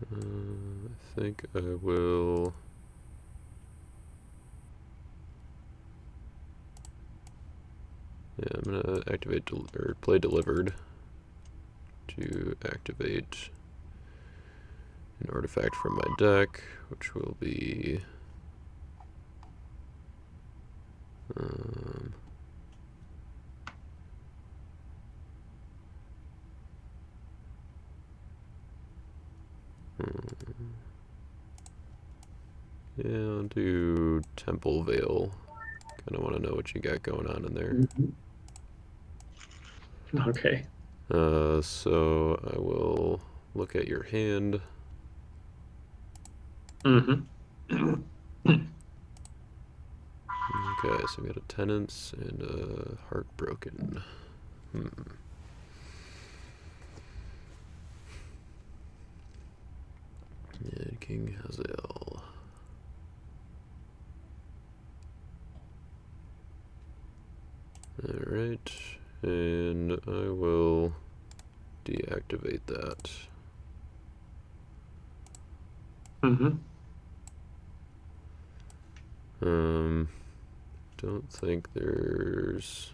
I think I will. Yeah, I'm gonna activate or play Delivered to activate an artifact from my deck, which will be yeah, I'll do Temple Veil. Kind of want to know what you got going on in there. Okay. So I will look at your hand. Okay, so we got a Tenants and a Heartbroken. And King Hazael. Alright, and I will deactivate that. Don't think there's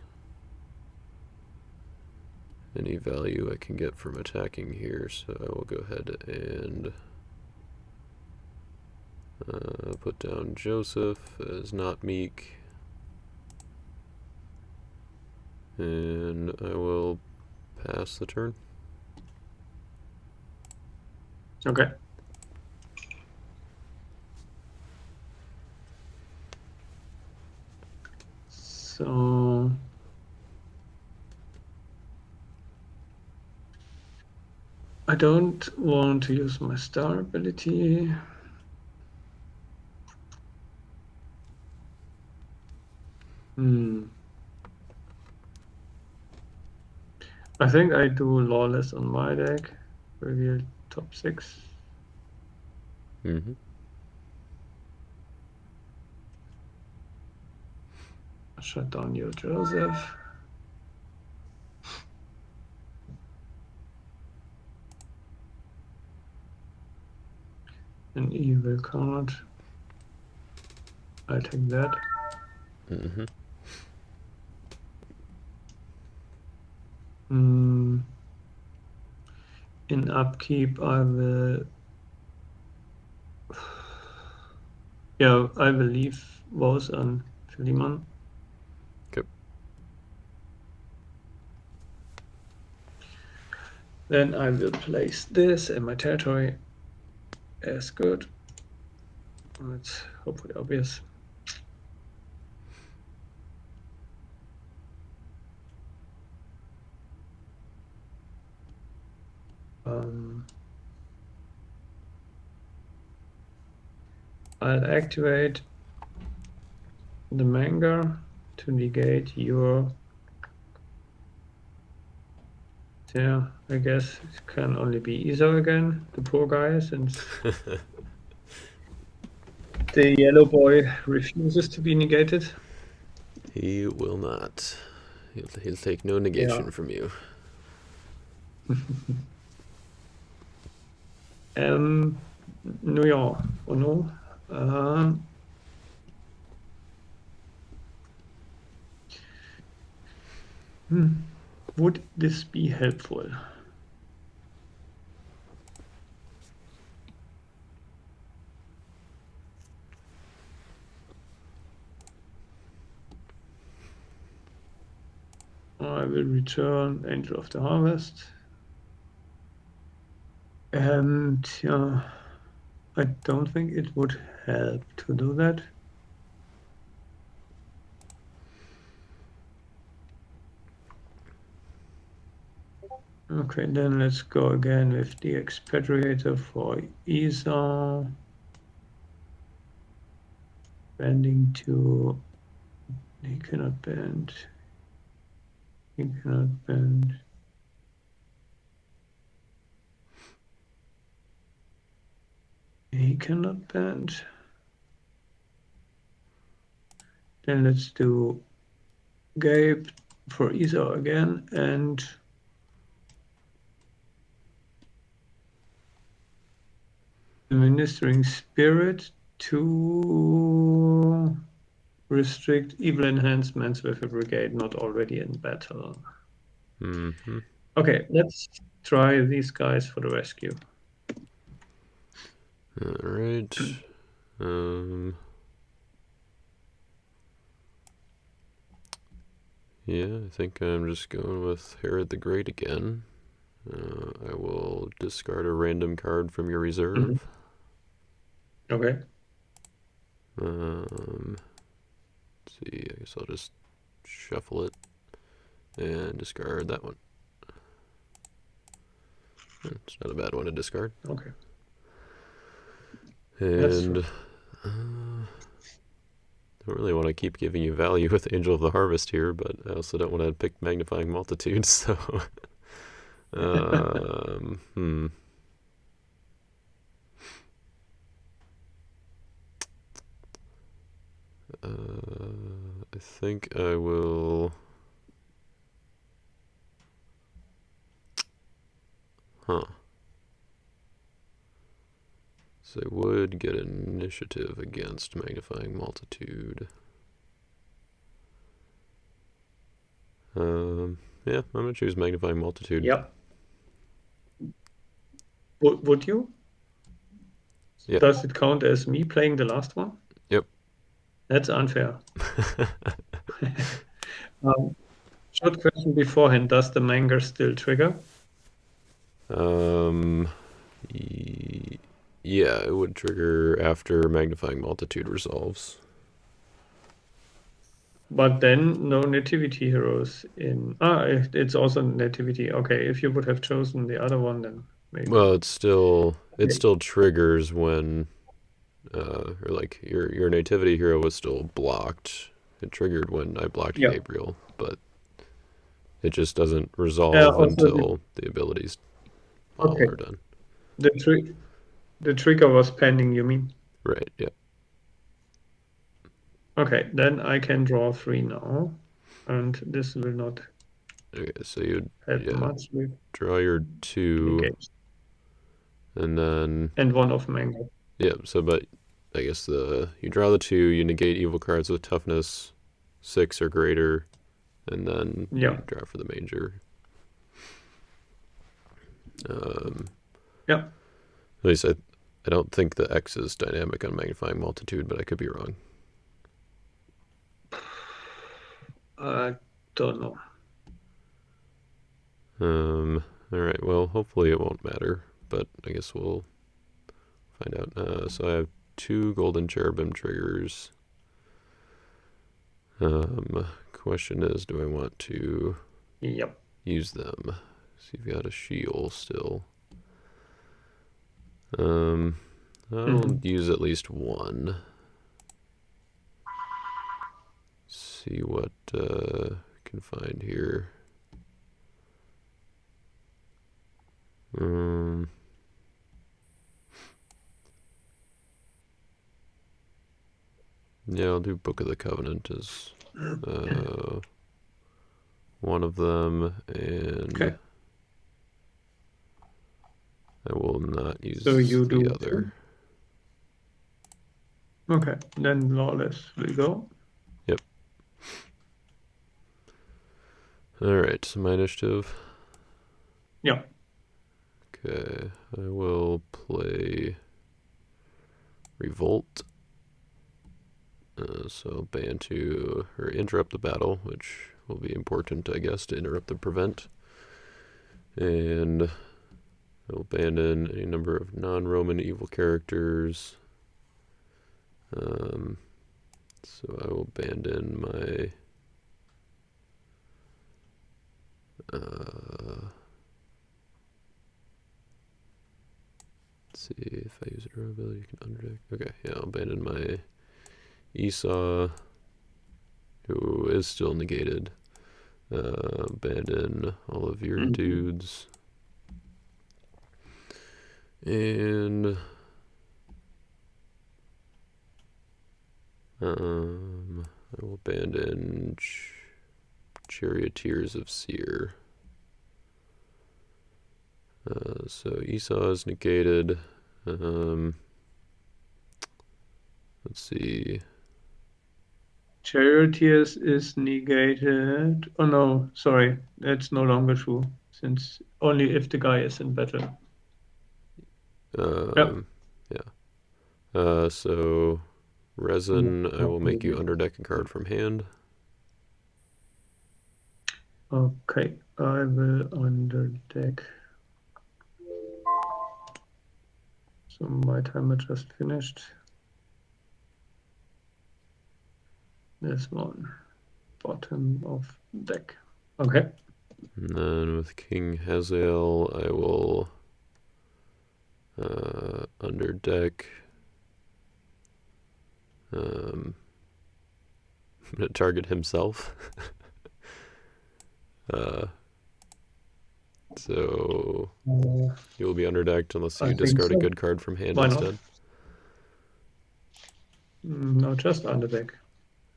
any value I can get from attacking here, so I will go ahead and put down Joseph as not meek, and I will pass the turn. Okay. So I don't want to use my star ability. I think I do Lawless on my deck. Reveal top 6. Shut down your Joseph. An evil card. I take that. In upkeep, I will. Yeah, I will leave Woes on Philemon. Okay. Then I will place this in my territory as good. It's hopefully obvious. I'll activate the manga to negate your. Yeah, I guess it can only be Iso again, the poor guy, since the yellow boy refuses to be negated. He will not. He'll take no negation from you. New York, oh no. Would this be helpful? I will return Angel of the Harvest. And yeah, I don't think it would help to do that. Okay, then let's go again with the expatriator for Esau. Bending to. He cannot bend. He cannot bend. He cannot bend. Then let's do Gabe for Esau again and the Ministering Spirit to restrict evil enhancements with a brigade not already in battle. Mm-hmm. Okay, let's try these guys for the rescue. All right. Yeah, I think I'm just going with Herod the Great again. I will discard a random card from your reserve. Okay. Let's see, I guess I'll just shuffle it and discard that one. It's not a bad one to discard. Okay. And I don't really want to keep giving you value with Angel of the Harvest here, but I also don't want to pick Magnifying Multitude, so... I think I will... So I would get initiative against Magnifying Multitude. Yeah, I'm going to choose Magnifying Multitude. Yep. Would you? Yep. Does it count as me playing the last one? Yep. That's unfair. Short question beforehand. Does the manga still trigger? Yeah, it would trigger after Magnifying Multitude resolves. But then no nativity heroes in... it's also nativity. Okay, if you would have chosen the other one, then maybe. Well, it still triggers when, or like your nativity hero was still blocked. It triggered when I blocked Gabriel, but it just doesn't resolve until the abilities all are done. The trigger was pending, you mean? Right, yeah. Okay, then I can draw 3 now, and this will not so you'd help much with draw your 2, engage. And then... And 1 of manga. Yeah, so but I guess you draw the 2, you negate evil cards with toughness 6 or greater, and then you draw for the major. At least I don't think the X is dynamic on Magnifying Multitude, but I could be wrong. I don't know. Alright, well, hopefully it won't matter, but I guess we'll find out. So I have 2 golden cherubim triggers. Question is, do I want to Yep. use them? So you've got a shield still. I'll use at least one. See what I can find here. Yeah, I'll do Book of the Covenant as one of them, and Okay. I will not use So you do the other. Okay, then Lawless will go. Yep. Alright, so my initiative. Yeah. Okay, I will play Revolt. So ban to, or interrupt the battle, which will be important, I guess, to interrupt the prevent. And I will abandon any number of non-Roman evil characters. So I will abandon my let's see if I use a draw ability, you can underdeck. Okay, yeah, I'll abandon my Esau, who is still negated. Abandon all of your dudes. And I will abandon Charioteers of Seer. So Esau is negated. Let's see. Charioteers is negated. Oh no, sorry, that's no longer true, since only if the guy is in battle. Yep. Yeah. So Resin, I will make you underdeck a card from hand. Okay, I will underdeck. So my timer just finished. This one, bottom of deck. Okay. And then with King Hazael, I will underdeck. I'm going to target himself. So you'll be underdecked unless you discard a good card from hand Why instead. No, just underdeck.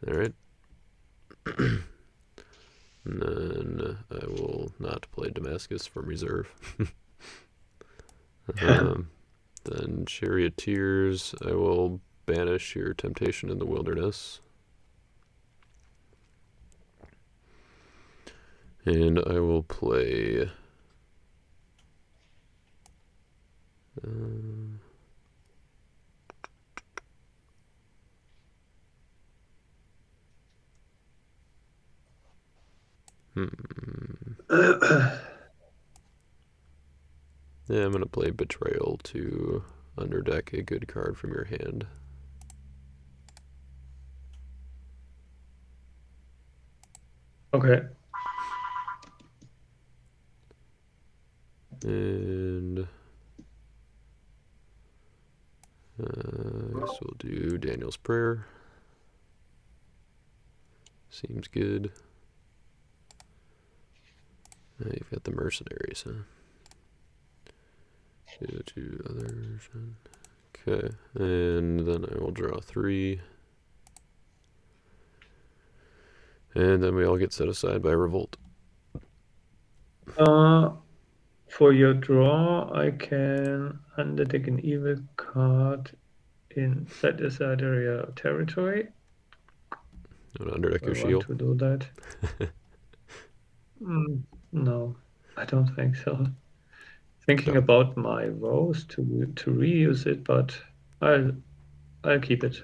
Alright. And then I will not play Damascus from reserve. Then Charioteers, I will banish your Temptation in the Wilderness. And I will play yeah, I'm going to play Betrayal to underdeck a good card from your hand. Okay. And I guess we'll do Daniel's Prayer. Seems good. You've got the Mercenaries, huh? 2 others. Okay, and then I will draw 3. And then we all get set aside by Revolt. For your draw, I can undertake an evil card in set aside area territory. You want to underdeck your I shield? want to do that. No, I don't think so. Thinking Okay. about my woes to reuse it, but I'll keep it.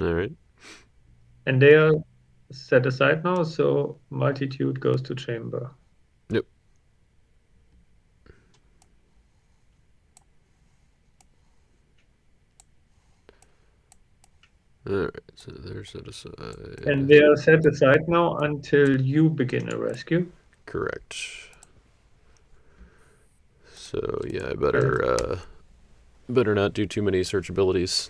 All right. And they are set aside now, so multitude goes to chamber. Yep. Alright, so they're set aside. And they are set aside now until you begin a rescue. Correct. So yeah, I Okay. better not do too many search abilities.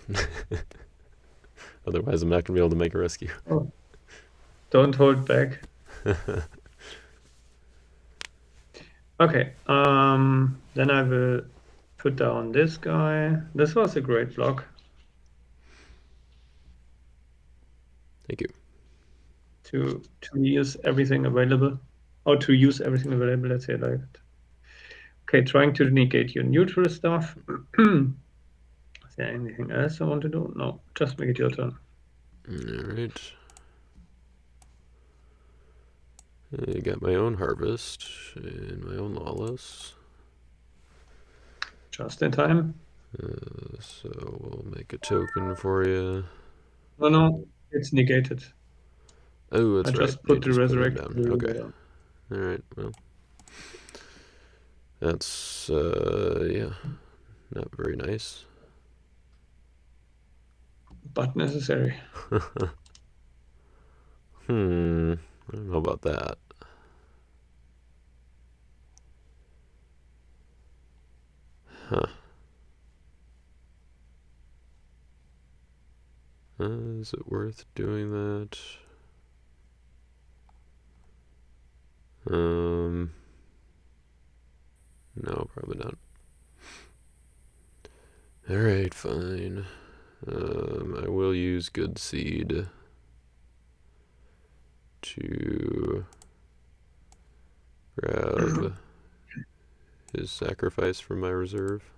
Otherwise, I'm not gonna be able to make a rescue. Oh, don't hold back. Okay. Then I will put down this guy. This was a great block. Thank you. To use everything available, or to use everything available, let's say like that. Okay, trying to negate your neutral stuff. Is there anything else I want to do? No, just make it your turn. Alright. I got my own harvest and my own lawless. Just in time. So we'll make a token for you. No, it's negated. Oh, that's I right. just You put the just put him resurrect down. Okay. down. Alright, well. That's, yeah, not very nice. But necessary. I don't know about that. Huh. Is it worth doing that? No, probably not. Alright, fine. I will use good seed to grab his sacrifice from my reserve.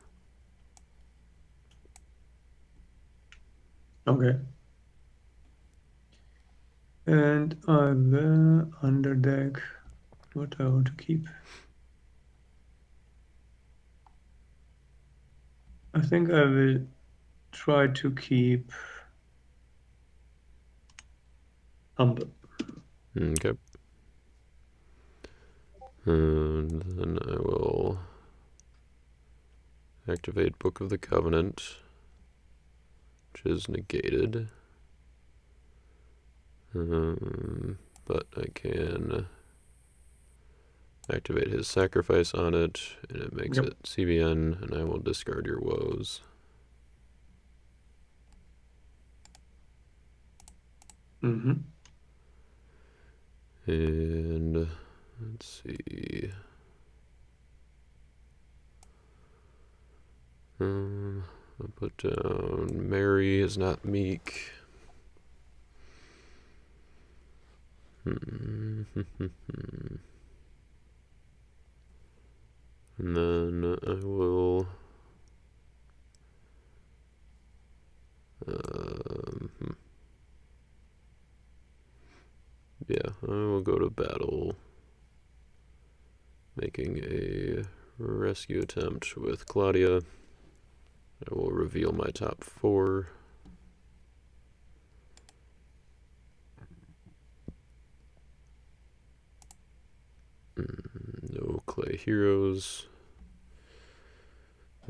Okay. And I will underdeck what I want to keep. I think I will try to keep humble. Okay. And then I will activate Book of the Covenant, which is negated. But I can activate his sacrifice on it, and it makes it CBN, and I will discard your woes. Mm-hmm. And let's see. I'll put down Mary is not meek. And then I will yeah, I will go to battle, making a rescue attempt with Claudia. I will reveal my top 4. No clay heroes.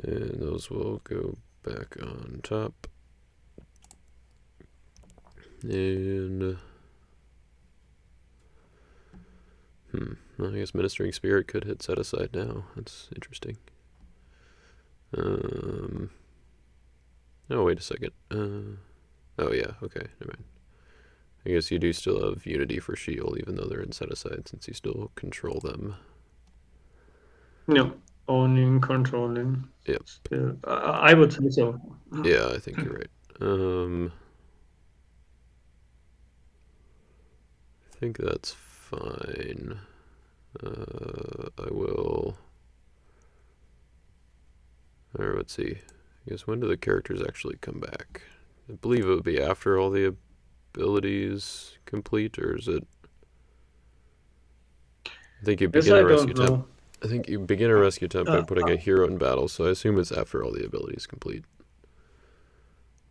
And those will go back on top. And I guess Ministering Spirit could hit set aside now. That's interesting. Oh, wait a second. Oh yeah, okay, never mind. I guess you do still have Unity for Shield, even though they're in set aside, since you still control them. Yeah, owning, controlling. Yep. Still, I would say so. Yeah, I think you're right. I think that's fine. I will. Or let's see. I guess when do the characters actually come back? I believe it would be after all the abilities complete, or is it? I think you This begin I a rescue don't attempt. know. I think you begin a rescue attempt by putting a hero in battle, so I assume it's after all the abilities complete.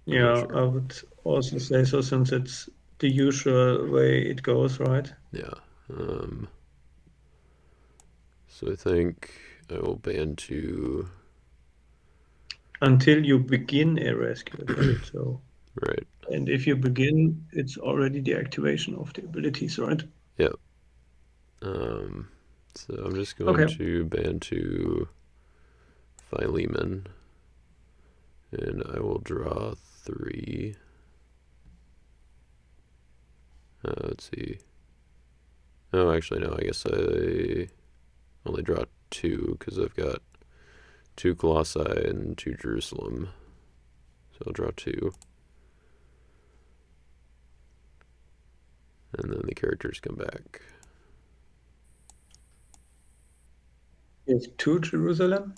I'm not Yeah, sure. I would also say so, since it's the usual way it goes, right? Yeah. So I think I will ban 2. Until you begin a rescue attempt. So Right. And if you begin, it's already the activation of the abilities, right? Yep. So I'm just going to ban to Philemon, and I will draw 3. Let's see. Oh, actually, no. I guess I only draw 2 because I've got 2 Colossae and 2 Jerusalem. So I'll draw 2. And then the characters come back. You have 2 Jerusalem?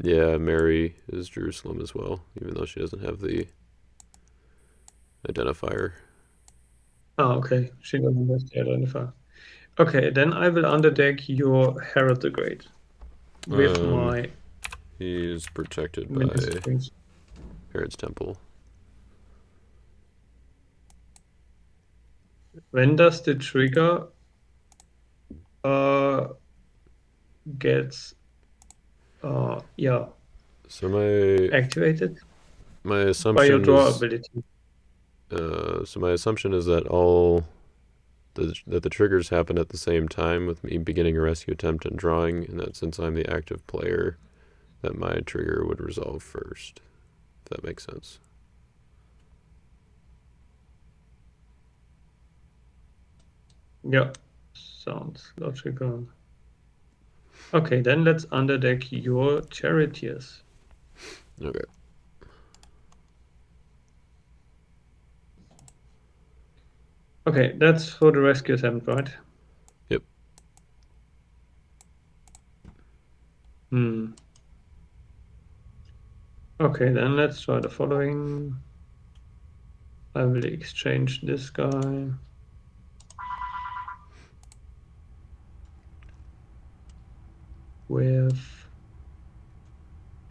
Yeah, Mary is Jerusalem as well, even though she doesn't have the identifier. Oh, okay. She doesn't have the identifier. Okay, then I will underdeck your Herald the Great with my He's protected by Ministries. Herod's Temple. When does the trigger gets So my activated? my By your assumption draw is ability. so my assumption is that that the triggers happen at the same time with me beginning a rescue attempt and drawing, and that since I'm the active player, that my trigger would resolve first. If that makes sense. Yeah, sounds logical. Okay, then let's underdeck your Charioteers. Okay. Okay, that's for the rescue attempt, right? Yep. Okay, then let's try the following. I will exchange this guy with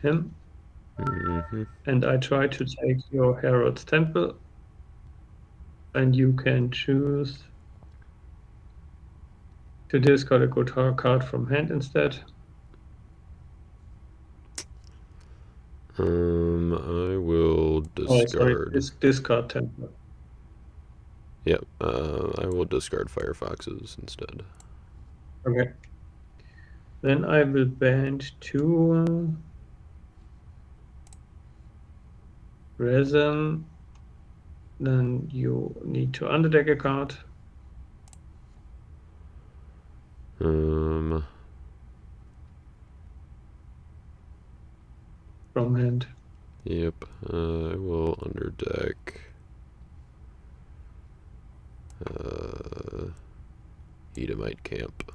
him. And I try to take your Herald's Temple, and you can choose to discard a good card from hand instead. I will discard. Oh, sorry, discard Temple. Yep. I will discard Firefoxes instead. Okay. Then I will band 2 resin. Then you need to underdeck a card. From hand. Yep. I will underdeck. Edomite camp.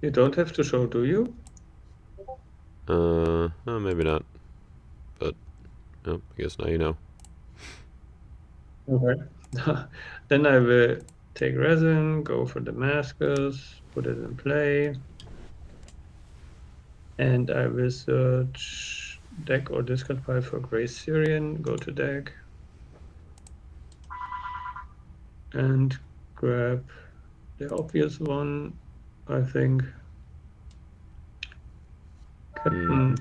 You don't have to show, do you? Maybe not. But, I guess now you know. Okay. Then I will take resin, go for Damascus, put it in play. And I will search deck or discard pile for Grey Syrian, go to deck. And grab the obvious one, I think. Captain.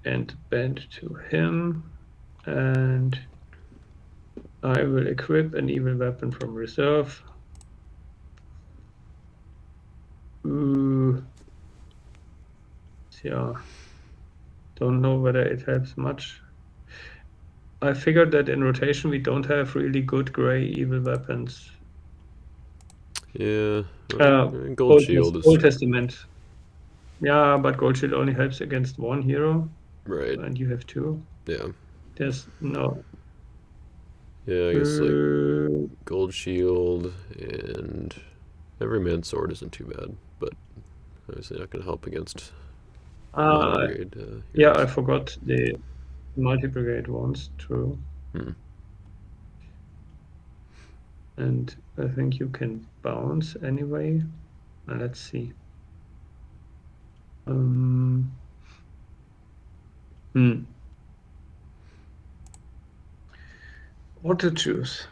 And bend to him. And I will equip an evil weapon from reserve. Yeah, don't know whether it helps much. I figured that in rotation we don't have really good gray evil weapons. Yeah, Gold Shield is... Old Testament. Yeah, but Gold Shield only helps against 1 hero. Right. And you have 2. Yeah. There's no... Yeah, I guess like Gold Shield and Every Man's Sword isn't too bad, but obviously not going to help against multi-brigade heroes. Yeah, I forgot the multi-brigade ones, true. And I think you can bounce anyway. Let's see. What to choose?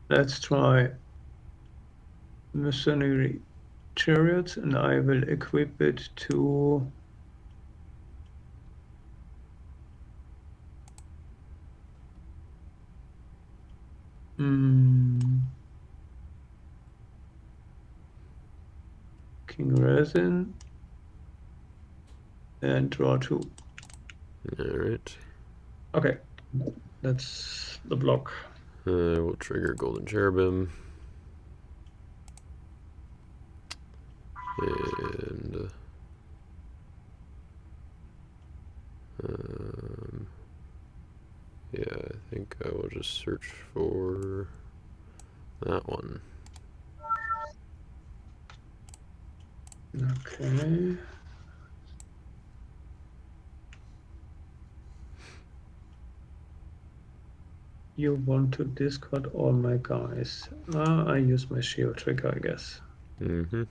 Let's try mercenary chariots, and I will equip it to King Resin and draw 2. All right. Okay, that's the block. We'll trigger Golden Cherubim. And yeah, I think I will just search for that one. Okay. You want to discard all my guys. I use my shield trigger, I guess. Mm-hmm.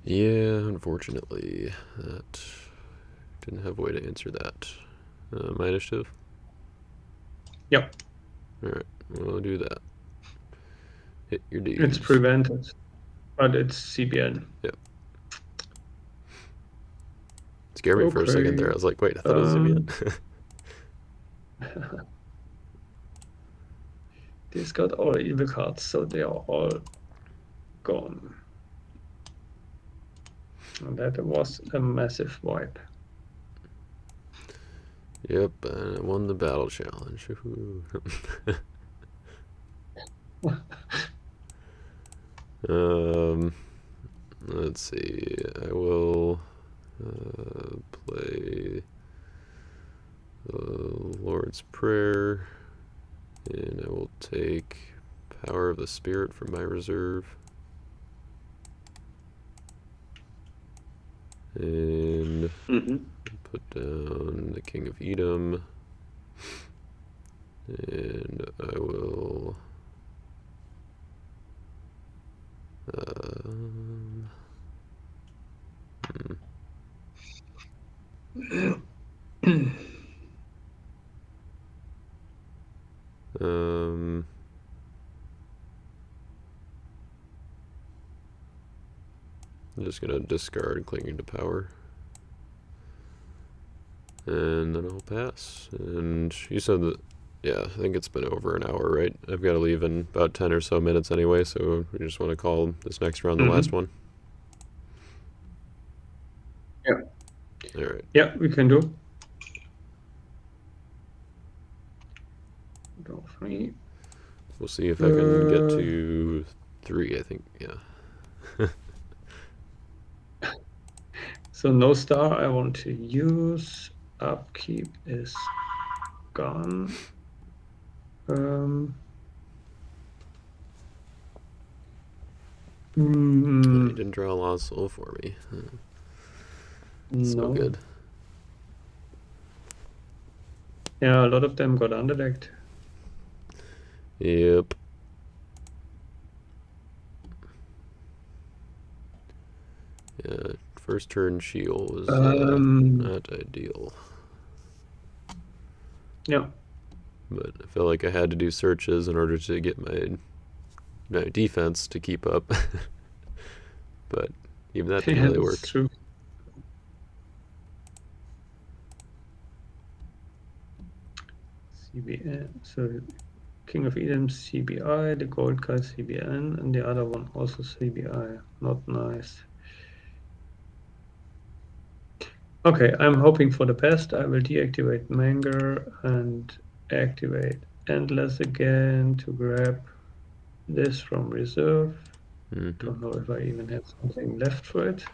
Yeah, unfortunately, that didn't have a way to answer that. My initiative? Yep. Alright, we'll do that. Hit your D's. It's prevented, but it's CBN. Yep. Scared me for a second there. I was like, wait, I thought it was CBN. Discard all evil cards, so they are all gone. And that was a massive wipe. Yep, and I won the battle challenge. Let's see. I will play the Lord's Prayer, and I will take Power of the Spirit from my reserve. And put down the King of Edom. And I will I'm just gonna discard Clinging to Power. And then I'll pass. And you said that, yeah, I think it's been over an hour, right? I've got to leave in about 10 or so minutes anyway, so we just want to call this next round the last one. Yeah. All right. Yeah, we can do. Draw 3. We'll see if I can get to 3, I think, yeah. So no star I want to use. Upkeep is gone. You didn't draw a Lost Soul for me. It's no good. Yeah, a lot of them got underdecked. Yep. Yeah, first turn Shield was not ideal. Yeah. But I felt like I had to do searches in order to get my defense to keep up. But even that didn't really work. True. CBN. So King of Edom CBI, the gold guy CBN, and the other one also CBI. Not nice. Okay, I'm hoping for the best. I will deactivate Manger and activate Endless again to grab this from reserve. Don't know if I even have something left for it.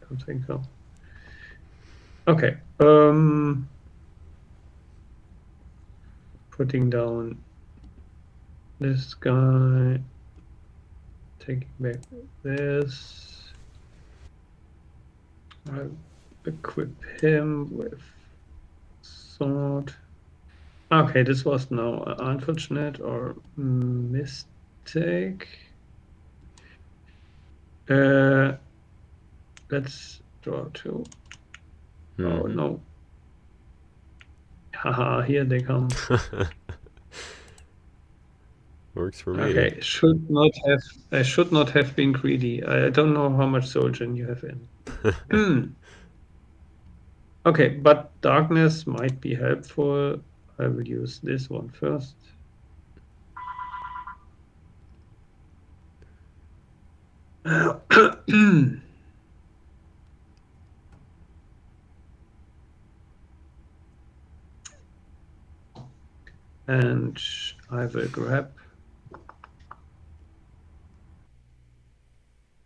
Don't think so. Okay. Putting down this guy. Taking back this. I'll equip him with sword. Okay, this was no unfortunate or mistake. Let's draw 2. Oh no. Haha, here they come. Works for me. Okay, I should not have been greedy. I don't know how much soul gem you have in. Okay, but darkness might be helpful. I will use this one first. And I will grab,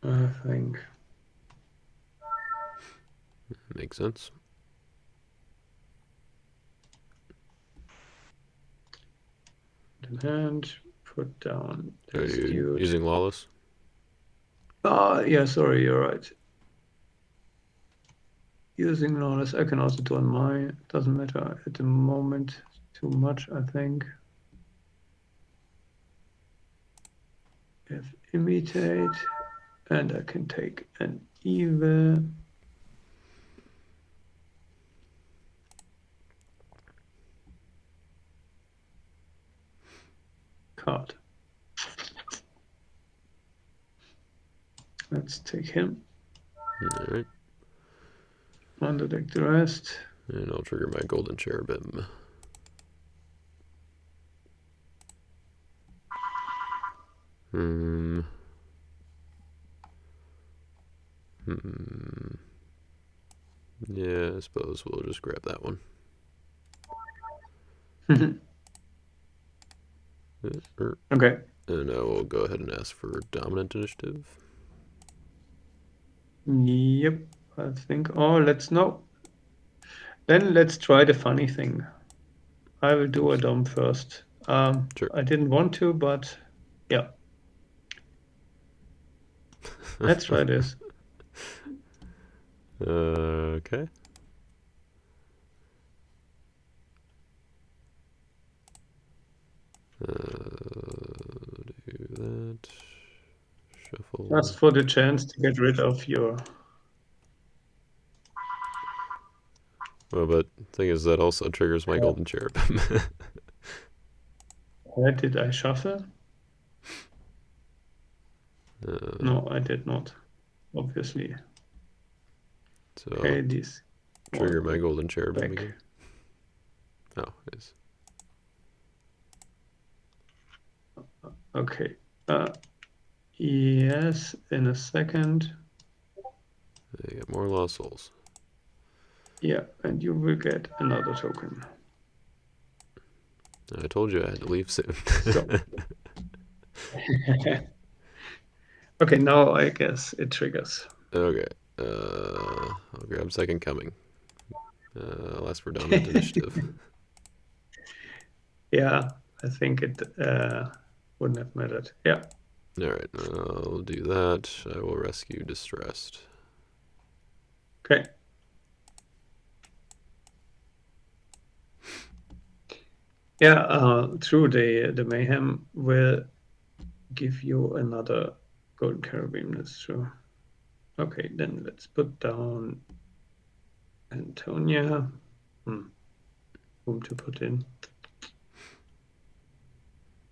I think. Makes sense. In hand, put down Are this you dude. using Lawless? Yeah, sorry, you're right. Using Lawless, I can also do on mine. Doesn't matter at the moment too much, I think. If imitate, and I can take an evil. Card. Let's take him. Alright. Underdeck the rest. And I'll trigger my Golden Cherubim. Yeah, I suppose we'll just grab that one. Okay. And I will go ahead and ask for Dominant Initiative. Yep, I think. Oh, let's know. Then let's try the funny thing. I will do a dom first. Sure. I didn't want to, but yeah. Let's try this. Okay. Do that. Shuffle. Just for the chance to get rid of your. Well, but the thing is that also triggers my Golden Cherubim. Where did I shuffle? No, I did not. Obviously. So Okay, this. trigger my Golden Cherubim back. again. Oh, yes. Okay. Yes, in a second. I get more Lost Souls. Yeah, and you will get another token. I told you I had to leave soon. So. Okay, now I guess it triggers. Okay. I'll grab Second Coming. I'll ask for Dominant Initiative. Yeah, I think it wouldn't have mattered. Yeah. Alright, I'll do that. I will rescue Distressed. Okay. Yeah, true. The mayhem will give you another golden cherubim. That's true. Okay, then let's put down Antonia. Whom to put in?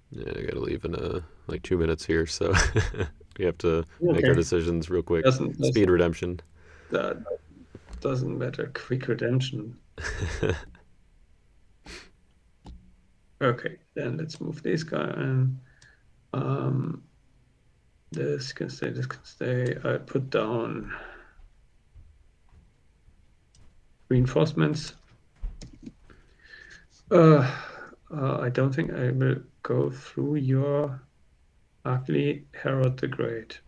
Yeah, I gotta leave in like 2 minutes here, so we have to make our decisions real quick. Speed redemption. That doesn't matter. Quick redemption. Okay, then let's move this guy in. This can stay, this can stay. I put down reinforcements. I don't think I will go through your ugly Herod the Great.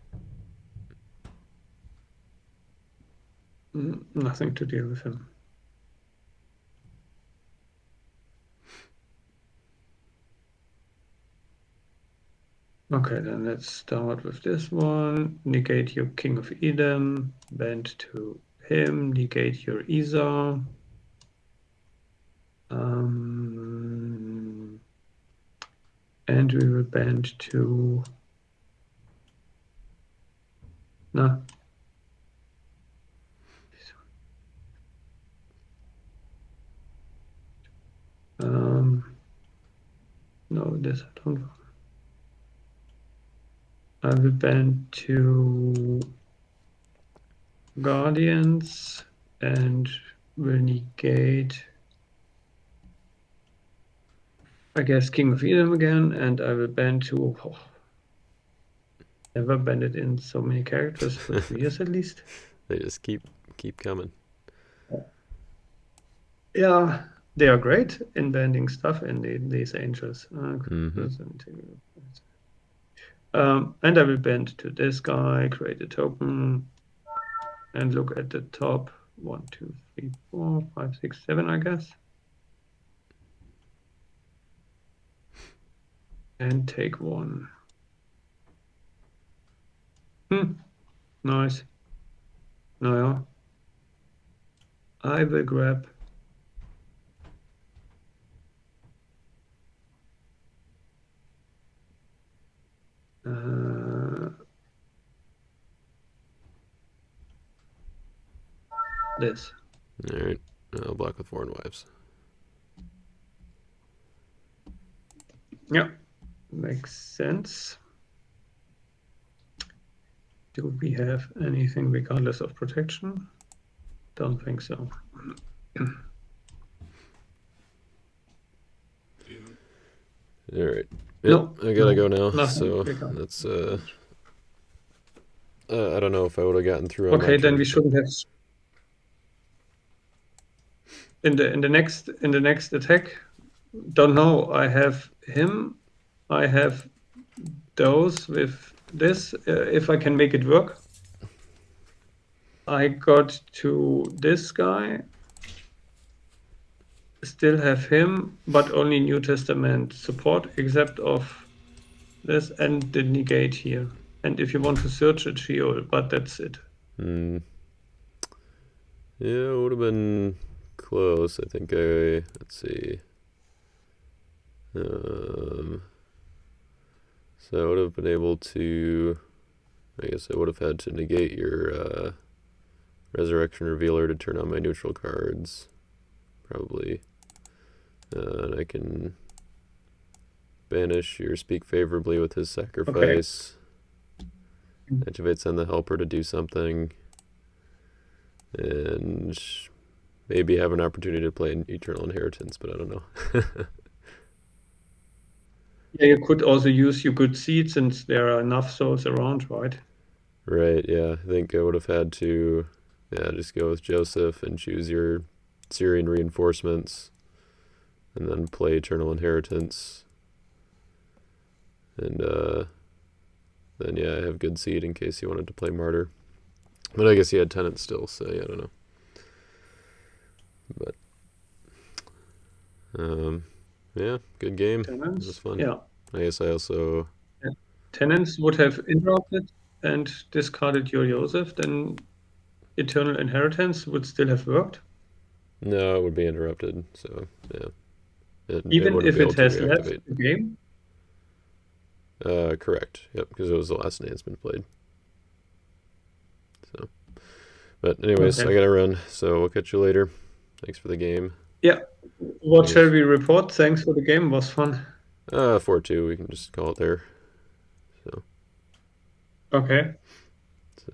Nothing to deal with him. Okay, then let's start with this one. Negate your King of Edom. Bend to him. Negate your Esau. And we will bend to. No. this I don't want. I will bend to Guardians and will negate, I guess, King of Edom again, and I will bend to. Oh, never banded in so many characters for 2 years at least. They just keep coming. Yeah, they are great in banding stuff in these angels. And I will bend to this guy, create a token, and look at the top. 1, 2, 3, 4, 5, 6, 7, I guess. And take 1. Nice. Naja. I will grab this. Alright, I'll block with Foreign Wives. Yeah, makes sense. Do we have anything regardless of protection? Don't think so. Alright. Yep, No, I gotta go now. nothing. So that's I don't know if I would have gotten through on my Okay, then turn. we shouldn't have. In the next attack, don't know. I have him. I have those with this. If I can make it work. I got to this guy. Still have him, but only New Testament support, except of this and the negate here. And if you want to search it, Sheol, but that's it. Yeah, it would have been close. I think let's see. So I would have been able to. I guess I would have had to negate your Resurrection Revealer to turn on my neutral cards. Probably. And I can banish your Speak Favorably with his sacrifice. Okay. Activates on the helper to do something. And maybe have an opportunity to play an Eternal Inheritance, but I don't know. Yeah, you could also use your good seed since there are enough souls around, right? Right, yeah. I think I would have had to just go with Joseph and choose your Syrian reinforcements and then play Eternal Inheritance. And then I have good seed in case you wanted to play Martyr. But I guess he had Tenant still, so I don't know. But good game. Tenants? It was fun. Yeah. I guess I also... Tenants would have interrupted and discarded your Joseph, then Eternal Inheritance would still have worked? No, it would be interrupted, so yeah. Even if it has left the game? Correct. Yep, because it was the last enhancement played. So, but anyways, okay. I gotta run, so we'll catch you later. Thanks for the game. Yeah. What shall we report? Thanks for the game. It was fun. 4-2. We can just call it there. So. Okay. So.